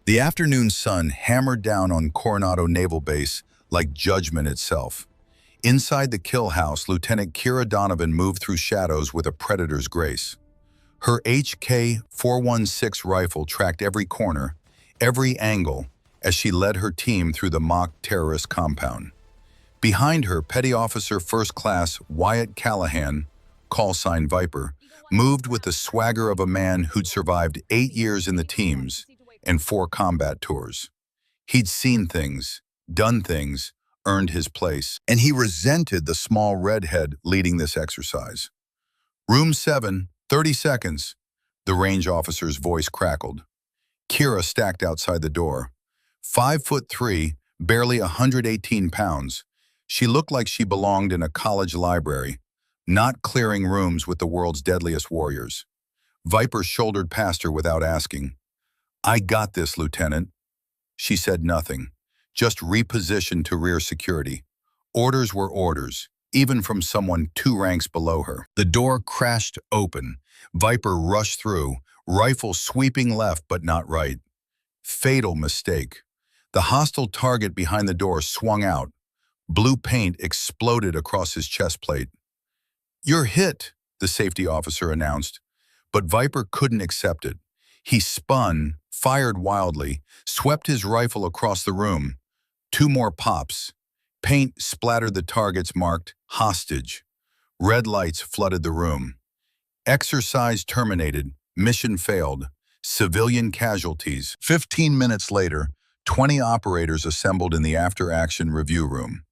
The afternoon sun hammered down on Coronado Naval Base like judgment itself. Inside the kill house, Lieutenant Kira Donovan moved through shadows with a predator's grace. Her HK-416 rifle tracked every corner, every angle, as she led her team through the mock terrorist compound. Behind her, Petty Officer First Class Wyatt Callahan, call sign Viper, moved with the swagger of a man who'd survived 8 years in the teams and 4 combat tours. He'd seen things, done things, earned his place, and he resented the small redhead leading this exercise. Room 7, 30 seconds, the range officer's voice crackled. Kira stacked outside the door. 5'3", barely 118 pounds. She looked like she belonged in a college library, not clearing rooms with the world's deadliest warriors. Viper shouldered past her without asking. "I got this, Lieutenant." She said nothing, just repositioned to rear security. Orders were orders, even from someone 2 ranks below her. The door crashed open. Viper rushed through, rifle sweeping left but not right. Fatal mistake. The hostile target behind the door swung out. Blue paint exploded across his chest plate. "You're hit," the safety officer announced, but Viper couldn't accept it. He spun, fired wildly, swept his rifle across the room. 2 more pops. Paint splattered the targets marked hostage. Red lights flooded the room. Exercise terminated. Mission failed. Civilian casualties. 15 minutes later, 20 operators assembled in the after-action review room.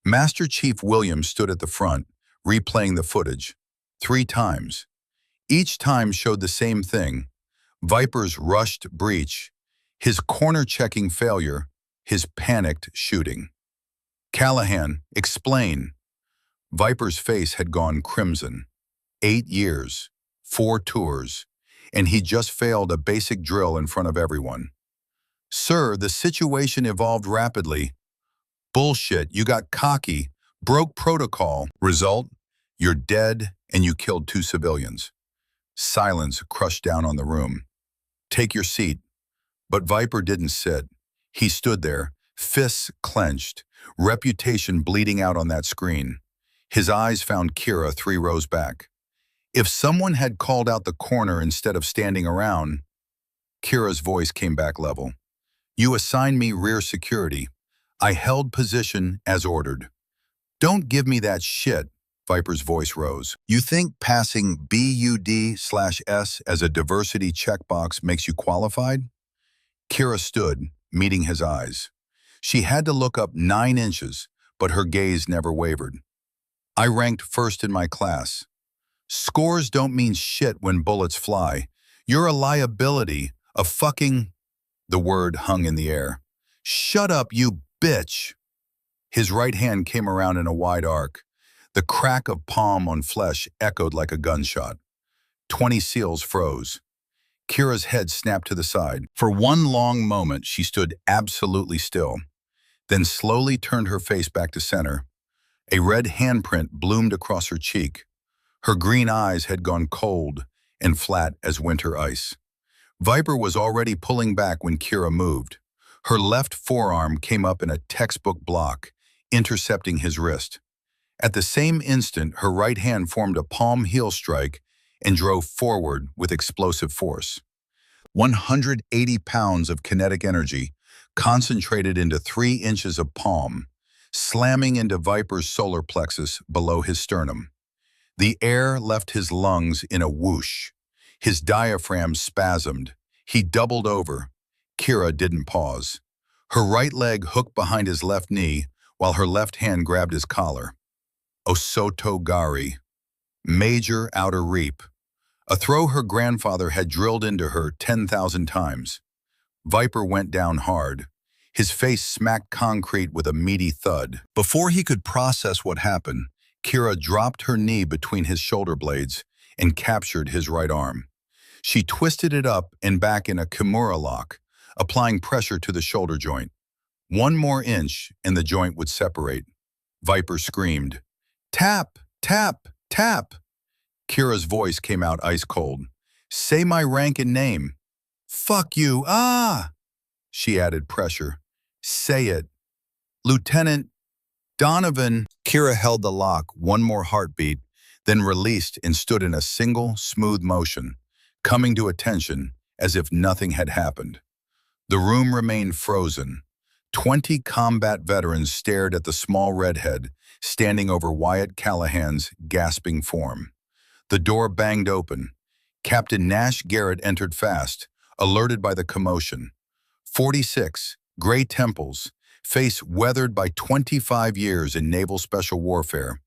Master Chief Williams stood at the front, replaying the footage. 3 times. Each time showed the same thing. Viper's rushed breach, his corner-checking failure, his panicked shooting. "Callahan, explain." Viper's face had gone crimson. 8 years, 4 tours, and he just failed a basic drill in front of everyone. "Sir, the situation evolved rapidly." "Bullshit, you got cocky, broke protocol. Result? You're dead and you killed 2 civilians." Silence crushed down on the room. "Take your seat." But Viper didn't sit. He stood there, fists clenched, reputation bleeding out on that screen. His eyes found Kira 3 rows back. If someone had called out the corner instead of standing around, Kira's voice came back level. "You assigned me rear security. I held position as ordered." "Don't give me that shit," Viper's voice rose. "You think passing BUD/S as a diversity checkbox makes you qualified?" Kira stood, meeting his eyes. She had to look up 9 inches, but her gaze never wavered. "I ranked first in my class." "Scores don't mean shit when bullets fly. You're a liability, a fucking—" The word hung in the air. "Shut up, you bitch!" His right hand came around in a wide arc. The crack of palm on flesh echoed like a gunshot. 20 SEALs froze. Kira's head snapped to the side. For one long moment, she stood absolutely still, then slowly turned her face back to center. A red handprint bloomed across her cheek. Her green eyes had gone cold and flat as winter ice. Viper was already pulling back when Kira moved. Her left forearm came up in a textbook block, intercepting his wrist. At the same instant, her right hand formed a palm heel strike and drove forward with explosive force. 180 pounds of kinetic energy concentrated into 3 inches of palm, slamming into Viper's solar plexus below his sternum. The air left his lungs in a whoosh. His diaphragm spasmed. He doubled over. Kira didn't pause. Her right leg hooked behind his left knee while her left hand grabbed his collar. Osoto Gari. Major outer reap. A throw her grandfather had drilled into her 10,000 times. Viper went down hard. His face smacked concrete with a meaty thud. Before he could process what happened, Kira dropped her knee between his shoulder blades and captured his right arm. She twisted it up and back in a Kimura lock, applying pressure to the shoulder joint. 1 more inch and the joint would separate. Viper screamed, "Tap, tap, tap." Kira's voice came out ice cold. "Say my rank and name." "Fuck you, ah!" she added pressure. Say it. Lieutenant Donovan. Kira held the lock one more heartbeat, then released and stood in a single, smooth motion, coming to attention as if nothing had happened. The room remained frozen. 20 combat veterans stared at the small redhead standing over Wyatt Callahan's gasping form. The door banged open. Captain Nash Garrett entered fast, alerted by the commotion. 46, gray temples, face weathered by 25 years in naval special warfare.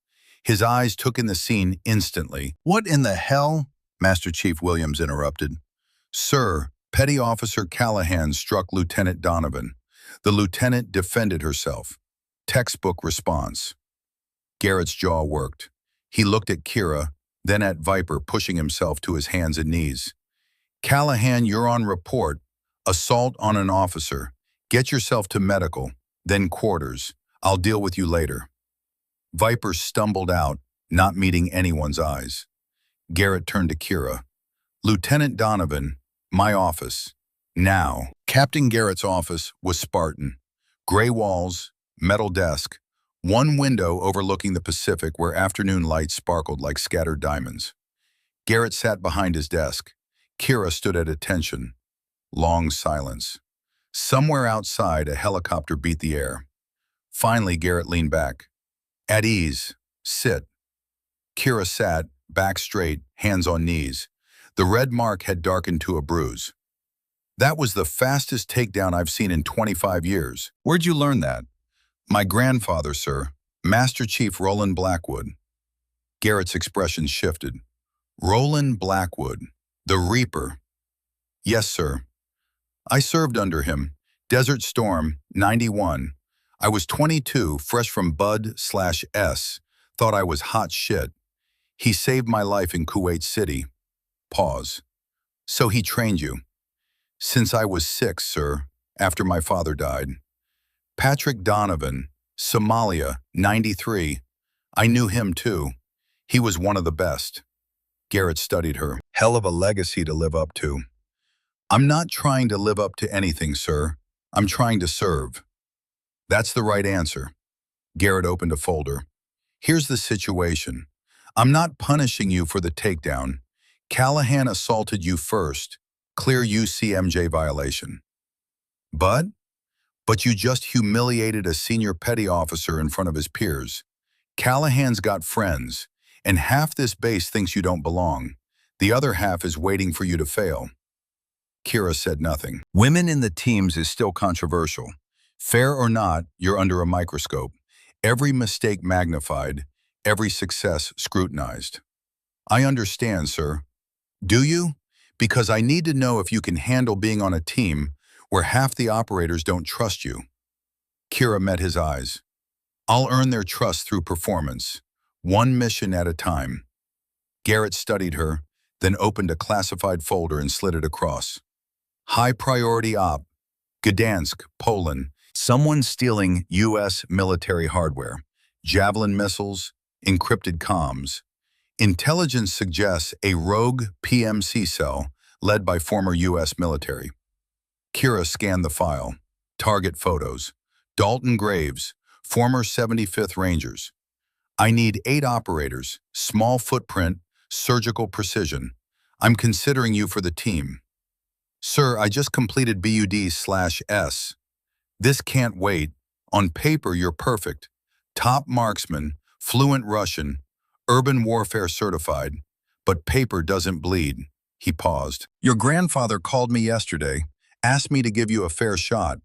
His eyes took in the scene instantly. What in the hell? Master Chief Williams interrupted. Sir, Petty Officer Callahan struck Lieutenant Donovan. The lieutenant defended herself. Textbook response. Garrett's jaw worked. He looked at Kira, then at Viper, pushing himself to his hands and knees. Callahan, you're on report. Assault on an officer. Get yourself to medical, then quarters. I'll deal with you later. Viper stumbled out, not meeting anyone's eyes. Garrett turned to Kira. Lieutenant Donovan, my office. Now. Captain Garrett's office was Spartan. Gray walls, metal desk, one window overlooking the Pacific where afternoon light sparkled like scattered diamonds. Garrett sat behind his desk. Kira stood at attention. Long silence. Somewhere outside, a helicopter beat the air. Finally, Garrett leaned back. At ease. Sit. Kira sat, back straight, hands on knees. The red mark had darkened to a bruise. That was the fastest takedown I've seen in 25 years. Where'd you learn that? My grandfather, sir. Master Chief Roland Blackwood. Garrett's expression shifted. Roland Blackwood. The Reaper. Yes, sir. I served under him. Desert Storm, 91. I was 22, fresh from Bud/S. Thought I was hot shit. He saved my life in Kuwait City. Pause. So he trained you. Since I was 6, sir, after my father died. Patrick Donovan, Somalia, 93. I knew him too. He was one of the best. Garrett studied her. Hell of a legacy to live up to. I'm not trying to live up to anything, sir. I'm trying to serve. That's the right answer. Garrett opened a folder. Here's the situation. I'm not punishing you for the takedown. Callahan assaulted you first. Clear UCMJ violation. But you just humiliated a senior petty officer in front of his peers. Callahan's got friends, and half this base thinks you don't belong. The other half is waiting for you to fail. Kira said nothing. Women in the teams is still controversial. Fair or not, you're under a microscope. Every mistake magnified, every success scrutinized. I understand, sir. Do you? Because I need to know if you can handle being on a team where half the operators don't trust you. Kira met his eyes. I'll earn their trust through performance, one mission at a time. Garrett studied her, then opened a classified folder and slid it across. High priority op, Gdansk, Poland. Someone stealing U.S. military hardware, Javelin missiles, encrypted comms. Intelligence suggests a rogue PMC cell led by former U.S. military. Kira scanned the file. Target photos. Dalton Graves, former 75th Rangers. I need 8 operators, small footprint, surgical precision. I'm considering you for the team. Sir, I just completed BUD/S. This can't wait. On paper, you're perfect. Top marksman, fluent Russian, urban warfare certified, but paper doesn't bleed. He paused. Your grandfather called me yesterday, asked me to give you a fair shot.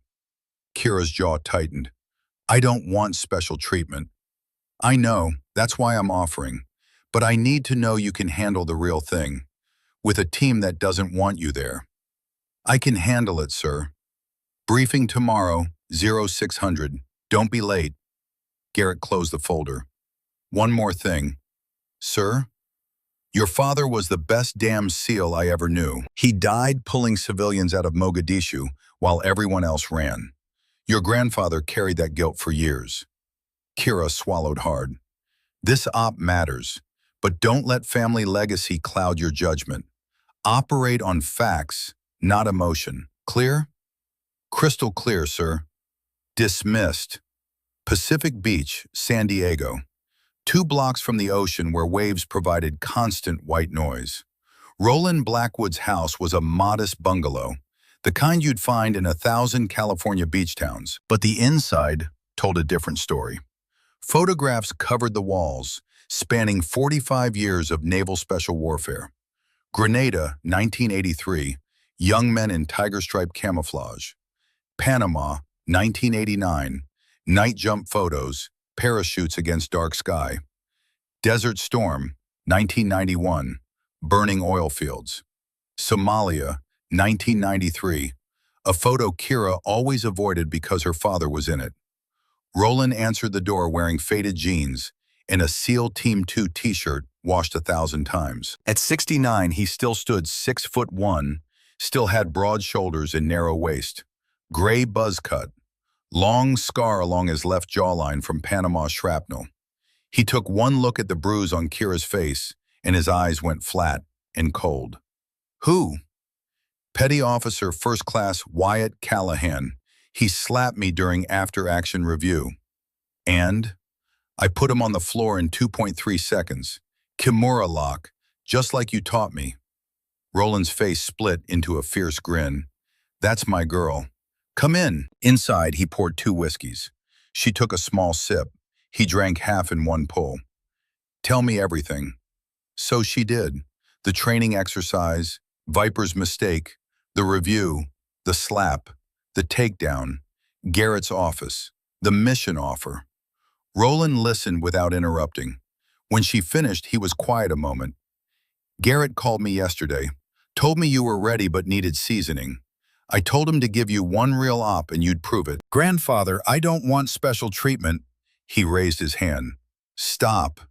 Kira's jaw tightened. I don't want special treatment. I know, that's why I'm offering. But I need to know you can handle the real thing, with a team that doesn't want you there. I can handle it, sir. Briefing tomorrow, 0600. Don't be late. Garrett closed the folder. One more thing. Sir, your father was the best damn SEAL I ever knew. He died pulling civilians out of Mogadishu while everyone else ran. Your grandfather carried that guilt for years. Kira swallowed hard. This op matters, but don't let family legacy cloud your judgment. Operate on facts, not emotion. Clear? Crystal clear, sir. Dismissed. Pacific Beach, San Diego. 2 blocks from the ocean where waves provided constant white noise. Roland Blackwood's house was a modest bungalow, the kind you'd find in 1,000 California beach towns. But the inside told a different story. Photographs covered the walls, spanning 45 years of naval special warfare. Grenada, 1983, young men in tiger-striped camouflage. Panama, 1989, night jump photos, parachutes against dark sky. Desert Storm, 1991, burning oil fields. Somalia, 1993, a photo Kira always avoided because her father was in it. Roland answered the door wearing faded jeans and a SEAL Team 2 t-shirt washed 1,000 times. At 69, he still stood 6'1", still had broad shoulders and narrow waist, gray buzz cut, long scar along his left jawline from Panama shrapnel. He took one look at the bruise on Kira's face, and his eyes went flat and cold. Who? Petty Officer First Class Wyatt Callahan. He slapped me during after-action review. And? I put him on the floor in 2.3 seconds. Kimura lock, just like you taught me. Roland's face split into a fierce grin. That's my girl. Come in. Inside, he poured 2 whiskeys. She took a small sip. He drank half in one pull. Tell me everything. So she did. The training exercise, Viper's mistake, the review, the slap, the takedown, Garrett's office, the mission offer. Roland listened without interrupting. When she finished, he was quiet a moment. Garrett called me yesterday, told me you were ready but needed seasoning. I told him to give you one real op and you'd prove it. Grandfather, I don't want special treatment. He raised his hand. Stop.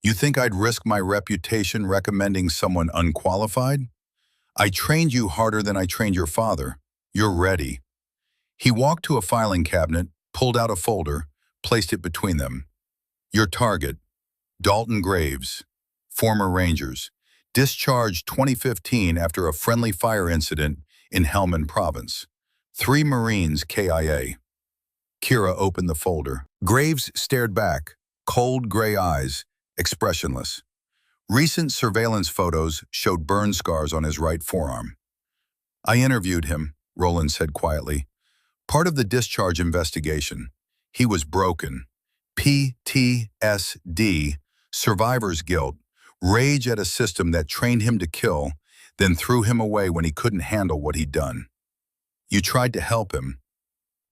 You think I'd risk my reputation recommending someone unqualified? I trained you harder than I trained your father. You're ready. He walked to a filing cabinet, pulled out a folder, placed it between them. Your target, Dalton Graves, former Rangers, discharged 2015 after a friendly fire incident in Helmand Province. 3 Marines KIA. Kira opened the folder. Graves stared back, cold gray eyes, expressionless. Recent surveillance photos showed burn scars on his right forearm. I interviewed him, Roland said quietly. Part of the discharge investigation. He was broken. PTSD, survivor's guilt, rage at a system that trained him to kill, then threw him away when he couldn't handle what he'd done. You tried to help him.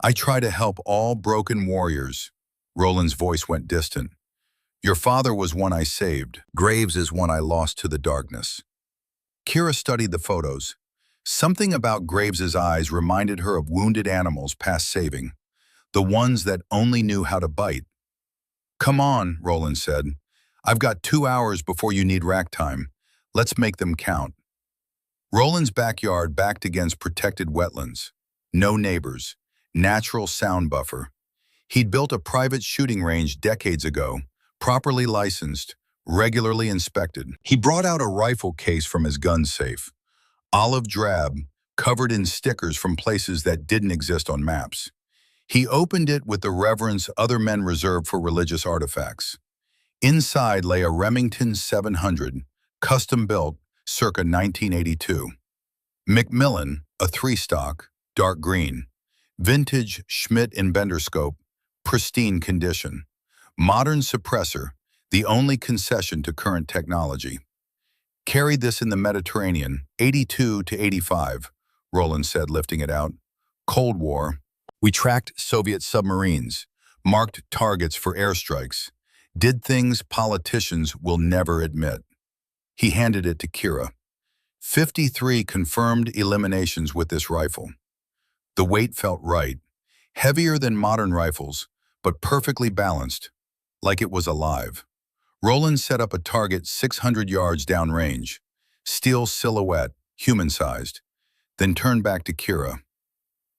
I try to help all broken warriors. Roland's voice went distant. Your father was one I saved. Graves is one I lost to the darkness. Kira studied the photos. Something about Graves's eyes reminded her of wounded animals past saving, the ones that only knew how to bite. Come on, Roland said. I've got 2 hours before you need rack time. Let's make them count. Roland's backyard backed against protected wetlands. No neighbors. Natural sound buffer. He'd built a private shooting range decades ago, properly licensed, regularly inspected. He brought out a rifle case from his gun safe. Olive drab, covered in stickers from places that didn't exist on maps. He opened it with the reverence other men reserve for religious artifacts. Inside lay a Remington 700, custom-built, circa 1982. Macmillan, a 3-stock, dark green. Vintage Schmidt and Bender scope, pristine condition. Modern suppressor, the only concession to current technology. Carried this in the Mediterranean, 82 to 85, Roland said, lifting it out. Cold War. We tracked Soviet submarines, marked targets for airstrikes, did things politicians will never admit. He handed it to Kira. 53 confirmed eliminations with this rifle. The weight felt right, heavier than modern rifles, but perfectly balanced, like it was alive. Roland set up a target 600 yards downrange, steel silhouette, human-sized, then turned back to Kira.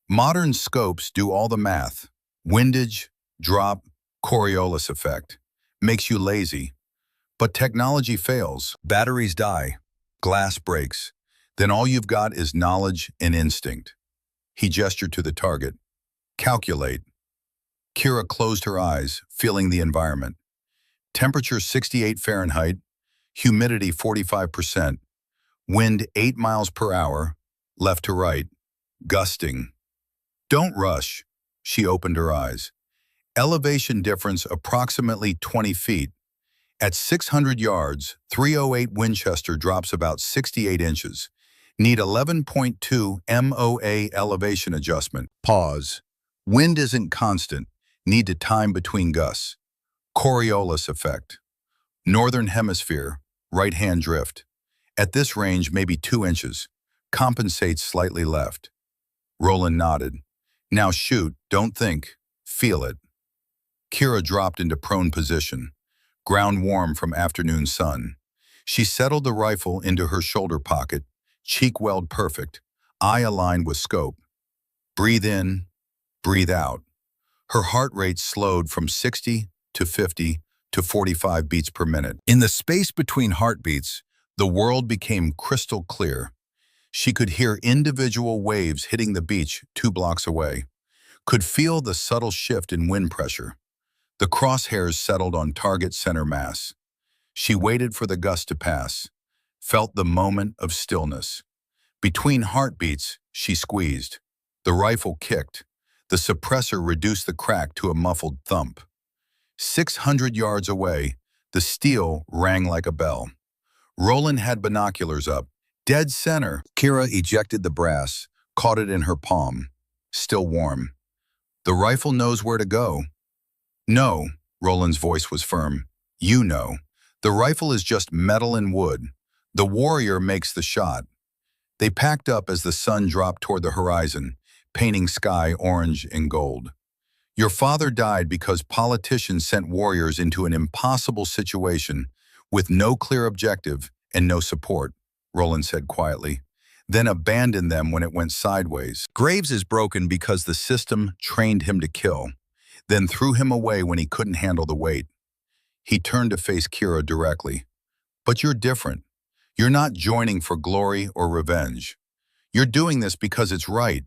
Modern scopes do all the math. Windage, drop, Coriolis effect. Makes you lazy. But technology fails. Batteries die. Glass breaks. Then all you've got is knowledge and instinct. He gestured to the target. Calculate. Kira closed her eyes, feeling the environment. Temperature 68 Fahrenheit, humidity 45%, wind 8 miles per hour, left to right, gusting. Don't rush. She opened her eyes. Elevation difference approximately 20 feet. At 600 yards, 308 Winchester drops about 68 inches. Need 11.2 MOA elevation adjustment. Pause. Wind isn't constant. Need to time between gusts. Coriolis effect. Northern hemisphere, right-hand drift. At this range, maybe 2 inches. Compensates slightly left. Roland nodded. Now shoot, don't think. Feel it. Kira dropped into prone position. Ground warm from afternoon sun. She settled the rifle into her shoulder pocket, cheek weld perfect, eye aligned with scope. Breathe in, breathe out. Her heart rate slowed from 60 to 50 to 45 beats per minute. In the space between heartbeats, the world became crystal clear. She could hear individual waves hitting the beach 2 blocks away, could feel the subtle shift in wind pressure. The crosshairs settled on target center mass. She waited for the gust to pass, felt the moment of stillness. Between heartbeats, she squeezed. The rifle kicked. The suppressor reduced the crack to a muffled thump. 600 yards away, the steel rang like a bell. Roland had binoculars up, dead center. Kira ejected the brass, caught it in her palm. Still warm. The rifle knows where to go. No, Roland's voice was firm. You know. The rifle is just metal and wood. The warrior makes the shot. They packed up as the sun dropped toward the horizon, painting sky orange and gold. Your father died because politicians sent warriors into an impossible situation with no clear objective and no support, Roland said quietly, then abandoned them when it went sideways. Graves is broken because the system trained him to kill, then threw him away when he couldn't handle the weight. He turned to face Kira directly. But you're different. You're not joining for glory or revenge. You're doing this because it's right,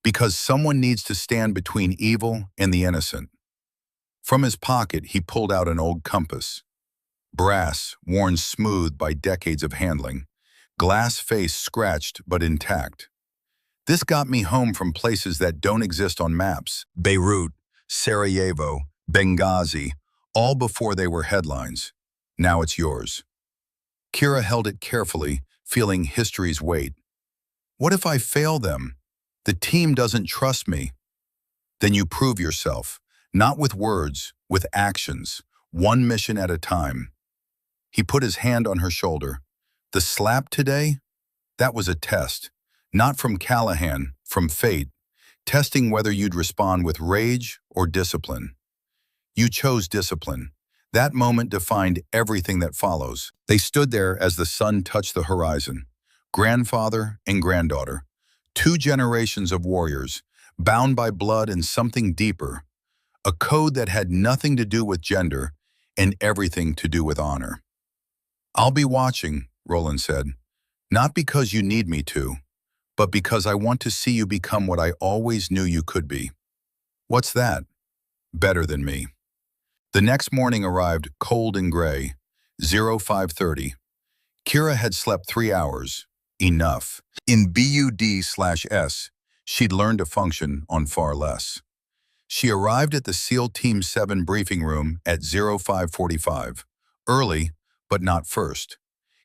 because someone needs to stand between evil and the innocent. From his pocket, he pulled out an old compass. Brass, worn smooth by decades of handling. Glass face scratched but intact. This got me home from places that don't exist on maps. Beirut, Sarajevo, Benghazi, all before they were headlines. Now it's yours. Kira held it carefully, feeling history's weight. What if I fail them? The team doesn't trust me. Then you prove yourself, not with words, with actions, one mission at a time. He put his hand on her shoulder. The slap today? That was a test. Not from Callahan, from fate, testing whether you'd respond with rage or discipline. You chose discipline. That moment defined everything that follows. They stood there as the sun touched the horizon. Grandfather and granddaughter. 2 generations of warriors, bound by blood and something deeper. A code that had nothing to do with gender and everything to do with honor. I'll be watching, Roland said. Not because you need me to, but because I want to see you become what I always knew you could be. What's that? Better than me. The next morning arrived cold and gray, 0530. Kira had slept 3 hours. Enough. In BUD/S, she'd learned to function on far less. She arrived at the SEAL Team 7 briefing room at 0545. Early, but not first.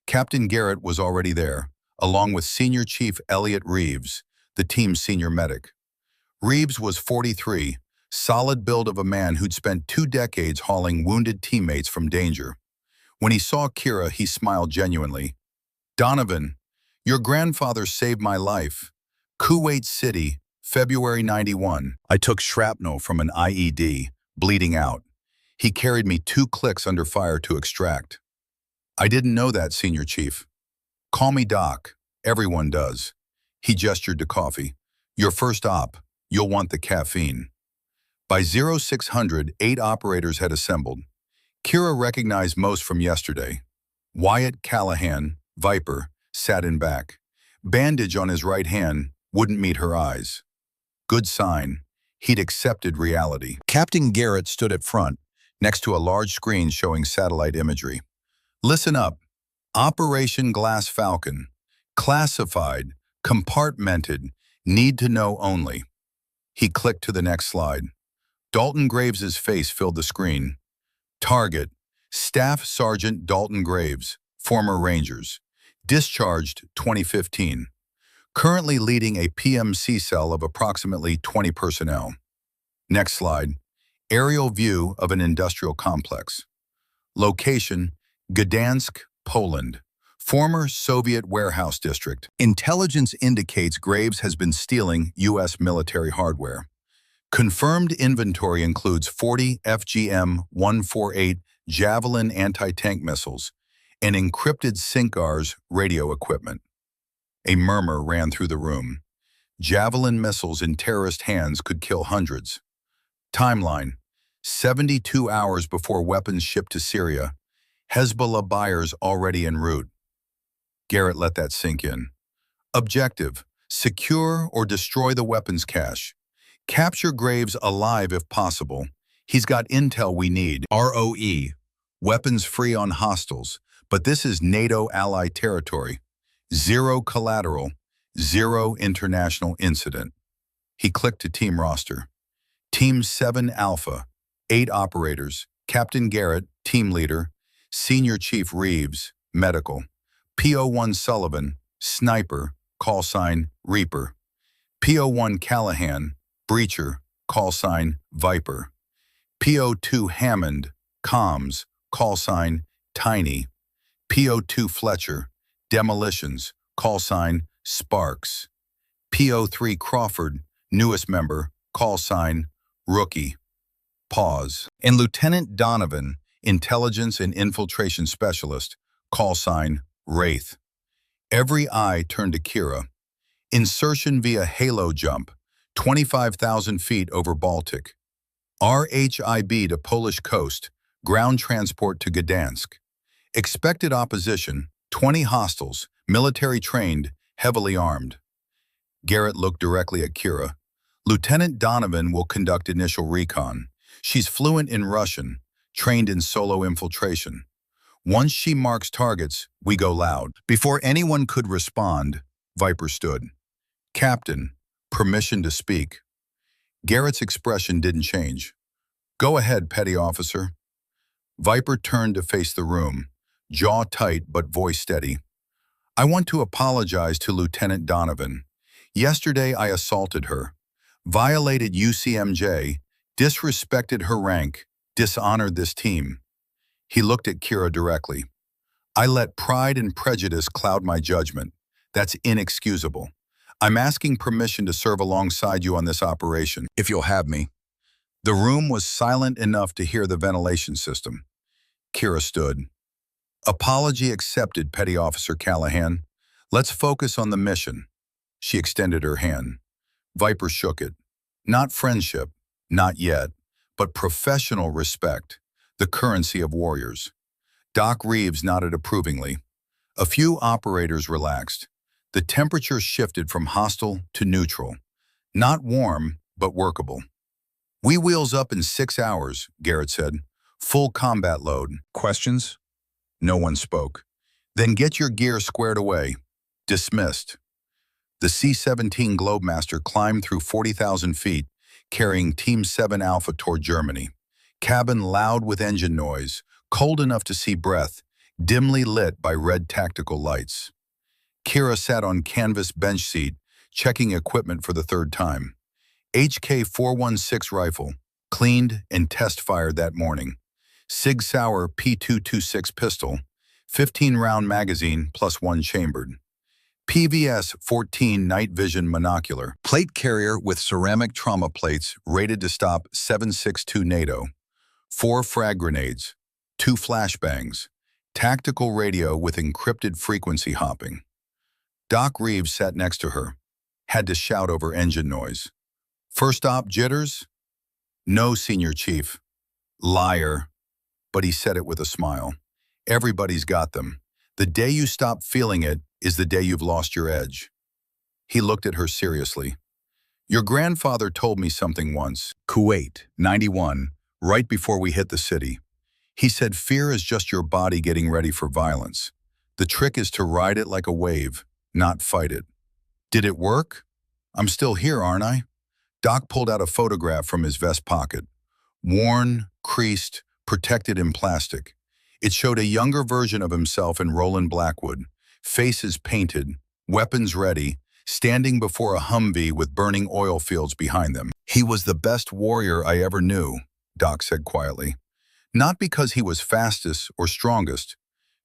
Captain Garrett was already there, along with Senior Chief Elliot Reeves, the team's senior medic. Reeves was 43, solid build of a man who'd spent 2 decades hauling wounded teammates from danger. When he saw Kira, he smiled genuinely. Donovan, your grandfather saved my life. Kuwait City, February 91. I took shrapnel from an IED, bleeding out. He carried me 2 clicks under fire to extract. I didn't know that, Senior Chief. Call me Doc. Everyone does. He gestured to coffee. Your first op. You'll want the caffeine. By 0600, 8 operators had assembled. Kira recognized most from yesterday. Wyatt Callahan, Viper, sat in back. Bandage on his right hand wouldn't meet her eyes. Good sign. He'd accepted reality. Captain Garrett stood at front, next to a large screen showing satellite imagery. Listen up. Operation Glass Falcon. Classified, compartmented, need to know only. He clicked to the next slide. Dalton Graves's face filled the screen. Target, Staff Sergeant Dalton Graves, former Rangers. Discharged 2015. Currently leading a PMC cell of approximately 20 personnel. Next slide. Aerial view of an industrial complex. Location, Gdansk, Poland. Former Soviet warehouse district. Intelligence indicates Graves has been stealing U.S. military hardware. Confirmed inventory includes 40 FGM-148 Javelin anti-tank missiles and encrypted SINCARS radio equipment. A murmur ran through the room. Javelin missiles in terrorist hands could kill hundreds. Timeline: 72 hours before weapons shipped to Syria. Hezbollah buyers already en route. Garrett let that sink in. Objective: secure or destroy the weapons cache. Capture Graves alive if possible. He's got intel we need. ROE: weapons free on hostiles, but this is NATO ally territory. Zero collateral, zero international incident. He clicked to team roster. Team 7 Alpha, 8 operators, Captain Garrett, team leader, Senior Chief Reeves, medical, PO1 Sullivan, sniper, call sign Reaper, PO1 Callahan, breacher, call sign Viper, PO2 Hammond, comms, call sign Tiny, PO2 Fletcher, demolitions, call sign Sparks, PO3 Crawford, newest member, call sign Rookie. Pause. And Lieutenant Donovan, intelligence and infiltration specialist, call sign Wraith. Every eye turned to Kira. Insertion via halo jump, 25,000 feet over Baltic. RHIB to Polish coast, ground transport to Gdansk. Expected opposition, 20 hostiles, military trained, heavily armed. Garrett looked directly at Kira. Lieutenant Donovan will conduct initial recon. She's fluent in Russian, trained in solo infiltration. Once she marks targets, we go loud. Before anyone could respond, Viper stood. Captain, permission to speak. Garrett's expression didn't change. Go ahead, petty officer. Viper turned to face the room, jaw tight but voice steady. I want to apologize to Lieutenant Donovan. Yesterday I assaulted her, violated UCMJ, disrespected her rank, dishonored this team. He looked at Kira directly. I let pride and prejudice cloud my judgment. That's inexcusable. I'm asking permission to serve alongside you on this operation, if you'll have me. The room was silent enough to hear the ventilation system. Kira stood. Apology accepted, Petty Officer Callahan. Let's focus on the mission. She extended her hand. Viper shook it. Not friendship, not yet, but professional respect, the currency of warriors. Doc Reeves nodded approvingly. A few operators relaxed. The temperature shifted from hostile to neutral. Not warm, but workable. We wheels up in 6 hours, Garrett said. Full combat load. Questions? No one spoke. Then get your gear squared away. Dismissed. The C-17 Globemaster climbed through 40,000 feet, carrying Team 7 Alpha toward Germany. Cabin loud with engine noise, cold enough to see breath, dimly lit by red tactical lights. Kira sat on canvas bench seat, checking equipment for the third time. HK-416 rifle, cleaned and test-fired that morning. Sig Sauer P226 pistol, 15-round magazine plus 1 chambered. PVS-14 night vision monocular, plate carrier with ceramic trauma plates rated to stop 7.62 NATO. 4 frag grenades, 2 flashbangs, tactical radio with encrypted frequency hopping. Doc Reeves sat next to her, had to shout over engine noise. First op jitters? No, Senior Chief. Liar. But he said it with a smile. Everybody's got them. The day you stop feeling it is the day you've lost your edge. He looked at her seriously. Your grandfather told me something once. Kuwait, 91, right before we hit the city. He said fear is just your body getting ready for violence. The trick is to ride it like a wave, not fight it. Did it work? I'm still here, aren't I? Doc pulled out a photograph from his vest pocket. Worn, creased, protected in plastic. It showed a younger version of himself in Roland Blackwood, faces painted, weapons ready, standing before a Humvee with burning oil fields behind them. He was the best warrior I ever knew, Doc said quietly. Not because he was fastest or strongest,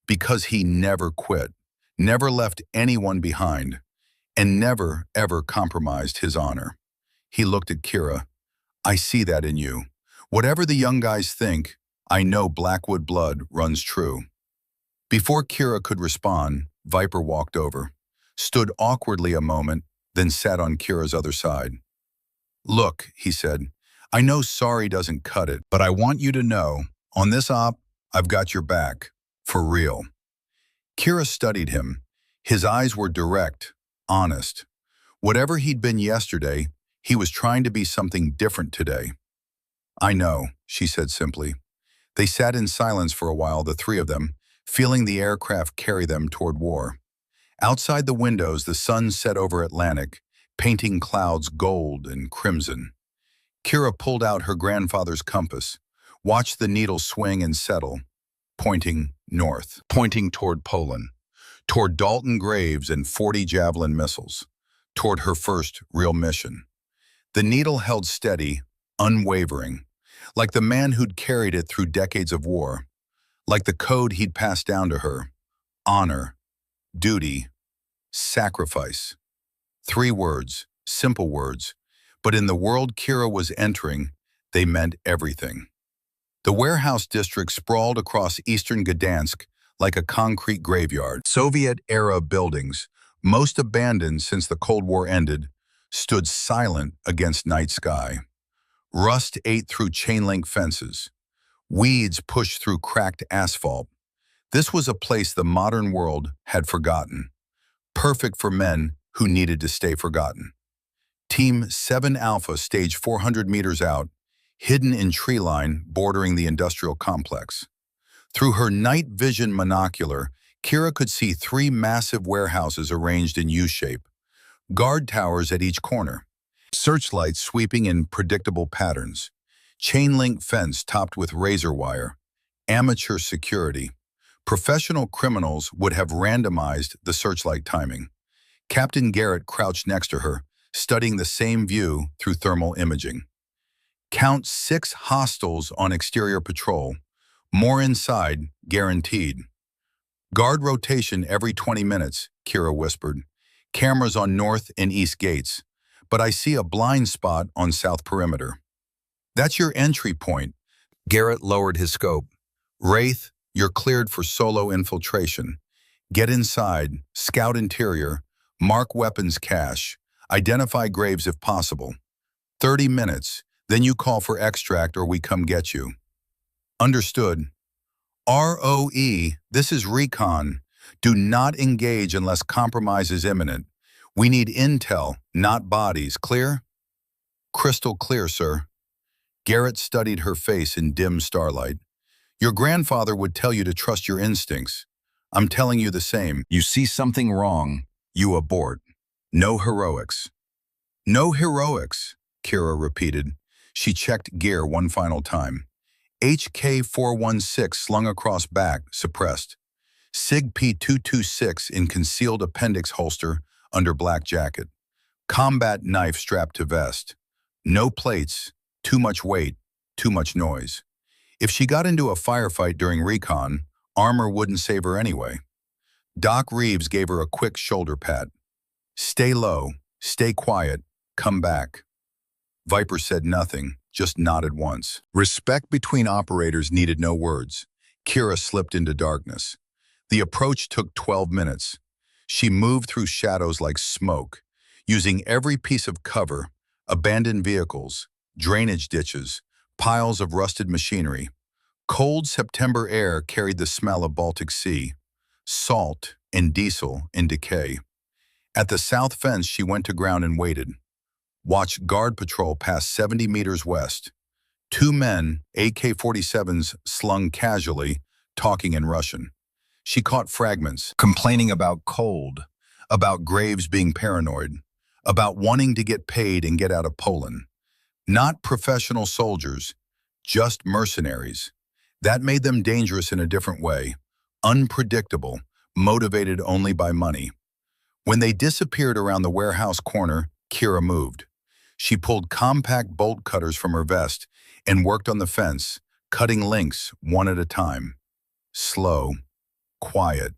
because he never quit, never left anyone behind, and never, ever compromised his honor. He looked at Kira. I see that in you. Whatever the young guys think, I know Blackwood blood runs true. Before Kira could respond, Viper walked over, stood awkwardly a moment, then sat on Kira's other side. Look, he said, I know sorry doesn't cut it, but I want you to know, on this op, I've got your back. For real. Kira studied him. His eyes were direct, honest. Whatever he'd been yesterday, he was trying to be something different today. I know, she said simply. They sat in silence for a while, the three of them, feeling the aircraft carry them toward war. Outside the windows, the sun set over Atlantic, painting clouds gold and crimson. Kira pulled out her grandfather's compass, watched the needle swing and settle, pointing north, pointing toward Poland, toward Dalton Graves and 40 Javelin missiles, toward her first real mission. The needle held steady, unwavering, like the man who'd carried it through decades of war, like the code he'd passed down to her: honor, duty, sacrifice. 3 words, simple words, but in the world Kira was entering, they meant everything. The warehouse district sprawled across eastern Gdansk like a concrete graveyard. Soviet-era buildings, most abandoned since the Cold War ended, stood silent against night sky. Rust ate through chain-link fences. Weeds pushed through cracked asphalt. This was a place the modern world had forgotten, perfect for men who needed to stay forgotten. Team 7 Alpha staged 400 meters out, hidden in tree line bordering the industrial complex. Through her night vision monocular, Kira could see 3 massive warehouses arranged in U-shape, guard towers at each corner, searchlights sweeping in predictable patterns, chain-link fence topped with razor wire, amateur security. Professional criminals would have randomized the searchlight timing. Captain Garrett crouched next to her, studying the same view through thermal imaging. Count 6 hostiles on exterior patrol. More inside, guaranteed. Guard rotation every 20 minutes, Kira whispered. Cameras on north and east gates, but I see a blind spot on south perimeter. That's your entry point. Garrett lowered his scope. Wraith, you're cleared for solo infiltration. Get inside, scout interior, mark weapons cache, identify graves if possible. 30 minutes, then you call for extract or we come get you. Understood. ROE, this is recon. Do not engage unless compromise is imminent. We need intel, not bodies. Clear? Crystal clear, sir. Garrett studied her face in dim starlight. Your grandfather would tell you to trust your instincts. I'm telling you the same. You see something wrong, you abort. No heroics. No heroics, Kira repeated. She checked gear one final time. HK-416 slung across back, suppressed. SIG P226 in concealed appendix holster under black jacket. Combat knife strapped to vest. No plates, too much weight, too much noise. If she got into a firefight during recon, armor wouldn't save her anyway. Doc Reeves gave her a quick shoulder pat. Stay low, stay quiet, come back. Viper said nothing, just nodded once. Respect between operators needed no words. Kira slipped into darkness. The approach took 12 minutes. She moved through shadows like smoke, using every piece of cover, abandoned vehicles, drainage ditches, piles of rusted machinery. Cold September air carried the smell of Baltic Sea, salt and diesel in decay. At the south fence, she went to ground and waited. watched guard patrol pass 70 meters west. Two men, AK-47s slung casually, talking in Russian. She caught fragments, complaining about cold, about Graves being paranoid, about wanting to get paid and get out of Poland. Not professional soldiers, just mercenaries. That made them dangerous in a different way, unpredictable, motivated only by money. When they disappeared around the warehouse corner, Kira moved. She pulled compact bolt cutters from her vest and worked on the fence, cutting links one at a time. Slow, quiet.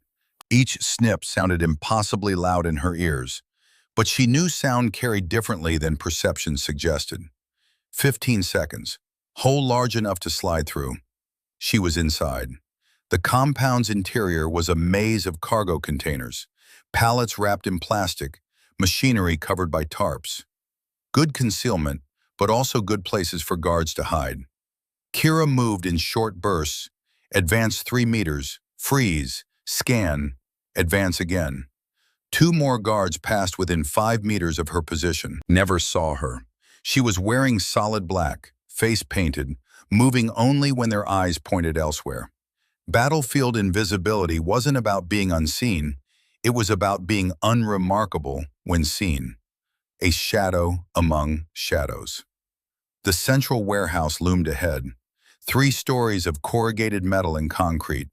Each snip sounded impossibly loud in her ears, but she knew sound carried differently than perception suggested. 15 seconds, hole large enough to slide through. She was inside. The compound's interior was a maze of cargo containers, pallets wrapped in plastic, machinery covered by tarps. Good concealment, but also good places for guards to hide. Kira moved in short bursts, advance 3 meters, freeze, scan, advance again. Two more guards passed within 5 meters of her position, never saw her. She was wearing solid black, face painted, moving only when their eyes pointed elsewhere. Battlefield invisibility wasn't about being unseen, it was about being unremarkable when seen. A shadow among shadows. The central warehouse loomed ahead, 3 stories of corrugated metal and concrete.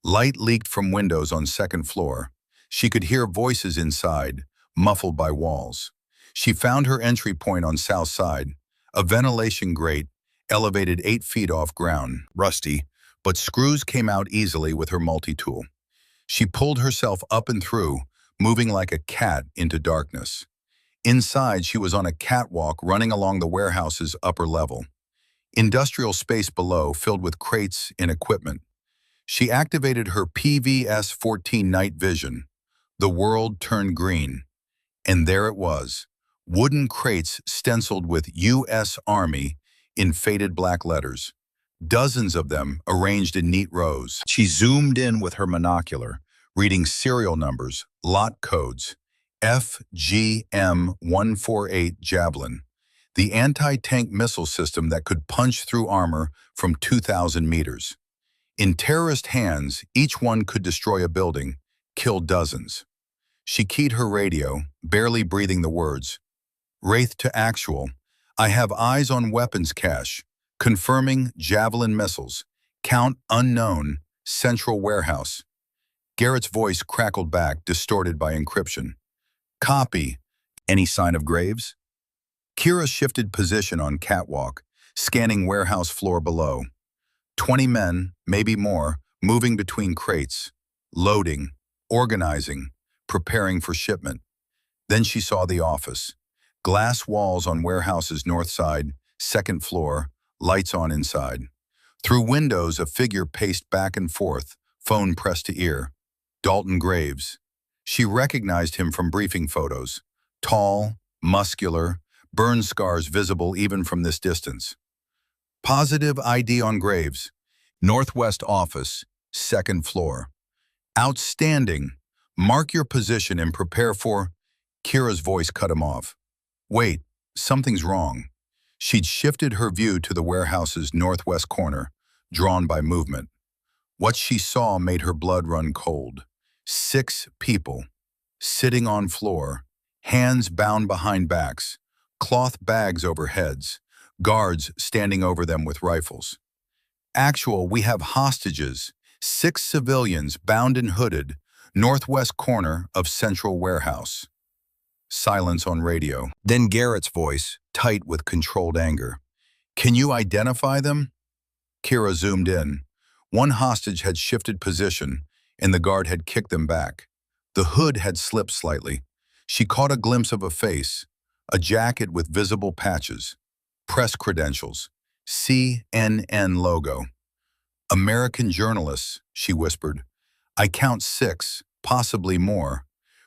Light leaked from windows on second floor. She could hear voices inside, muffled by walls. She found her entry point on south side, a ventilation grate, elevated 8 feet off ground, rusty, but screws came out easily with her multi-tool. She pulled herself up and through, moving like a cat into darkness. Inside, she was on a catwalk running along the warehouse's upper level. Industrial space below filled with crates and equipment. She activated her PVS-14 night vision. The world turned green. And there it was, wooden crates stenciled with U.S. Army in faded black letters. Dozens of them arranged in neat rows. She zoomed in with her monocular, reading serial numbers, lot codes. FGM-148 Javelin, the anti-tank missile system that could punch through armor from 2,000 meters. In terrorist hands, each one could destroy a building, kill dozens. She keyed her radio, barely breathing the words. Wraith to actual. I have eyes on weapons cache. Confirming Javelin missiles. Count unknown. Central warehouse. Garrett's voice crackled back, distorted by encryption. Copy. Any sign of Graves? Kira shifted position on catwalk, scanning warehouse floor below. 20 men, maybe more, moving between crates, loading, organizing, preparing for shipment. Then she saw the office. Glass walls on warehouse's north side, second floor, lights on inside. Through windows, a figure paced back and forth, phone pressed to ear. Dalton Graves. She recognized him from briefing photos. Tall, muscular, burn scars visible even from this distance. Positive ID on Graves. Northwest office, second floor. Outstanding. Mark your position and prepare for... Kira's voice cut him off. Wait, something's wrong. She'd shifted her view to the warehouse's northwest corner, drawn by movement. What she saw made her blood run cold. 6 people, sitting on floor, hands bound behind backs, cloth bags over heads, guards standing over them with rifles. Actual, we have hostages, 6 civilians bound and hooded, northwest corner of central warehouse. Silence on radio. Then Garrett's voice, tight with controlled anger. Can you identify them? Kira zoomed in. One hostage had shifted position, and the guard had kicked them back. The hood had slipped slightly. She caught a glimpse of a face, a jacket with visible patches, press credentials, CNN logo. American journalists, she whispered. I count 6, possibly more.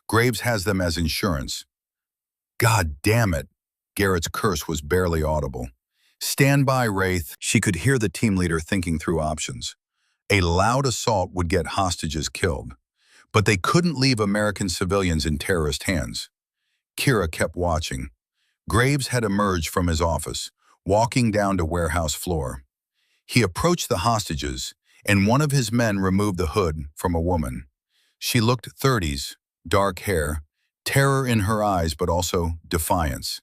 Graves has them as insurance. God damn it. Garrett's curse was barely audible. Stand by, Wraith. She could hear the team leader thinking through options. A loud assault would get hostages killed, but they couldn't leave American civilians in terrorist hands. Kira kept watching. Graves had emerged from his office, walking down to warehouse floor. He approached the hostages, and one of his men removed the hood from a woman. She looked 30s, dark hair, terror in her eyes but also defiance.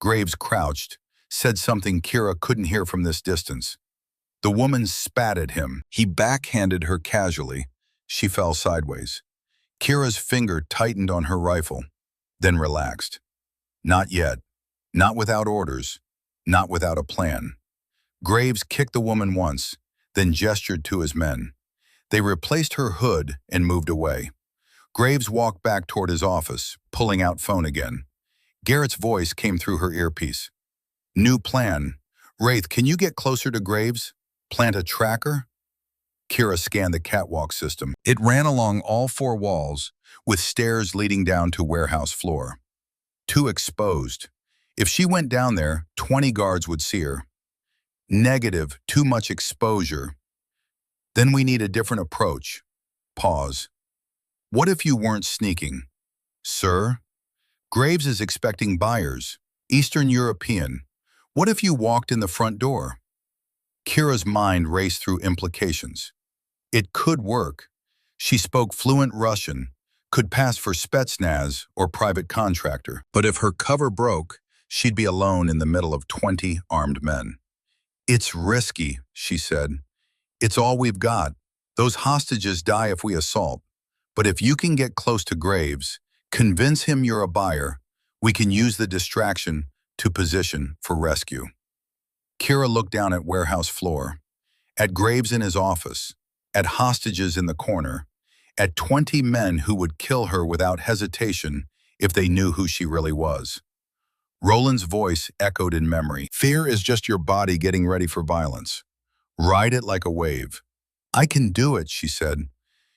Graves crouched, said something Kira couldn't hear from this distance. The woman spat at him. He backhanded her casually. She fell sideways. Kira's finger tightened on her rifle, then relaxed. Not yet. Not without orders. Not without a plan. Graves kicked the woman once, then gestured to his men. They replaced her hood and moved away. Graves walked back toward his office, pulling out phone again. Garrett's voice came through her earpiece. New plan. Wraith, can you get closer to Graves? Plant a tracker? Kira scanned the catwalk system. It ran along all four walls, with stairs leading down to warehouse floor. Too exposed. If she went down there, 20 guards would see her. Negative, too much exposure. Then we need a different approach. Pause. What if you weren't sneaking? Sir? Graves is expecting buyers. Eastern European. What if you walked in the front door? Kira's mind raced through implications. It could work. She spoke fluent Russian, could pass for Spetsnaz or private contractor. But if her cover broke, she'd be alone in the middle of 20 armed men. It's risky, she said. It's all we've got. Those hostages die if we assault. But if you can get close to Graves, convince him you're a buyer, we can use the distraction to position for rescue. Kira looked down at warehouse floor, at Graves in his office, at hostages in the corner, at 20 men who would kill her without hesitation if they knew who she really was. Roland's voice echoed in memory. Fear is just your body getting ready for violence. Ride it like a wave. I can do it, she said.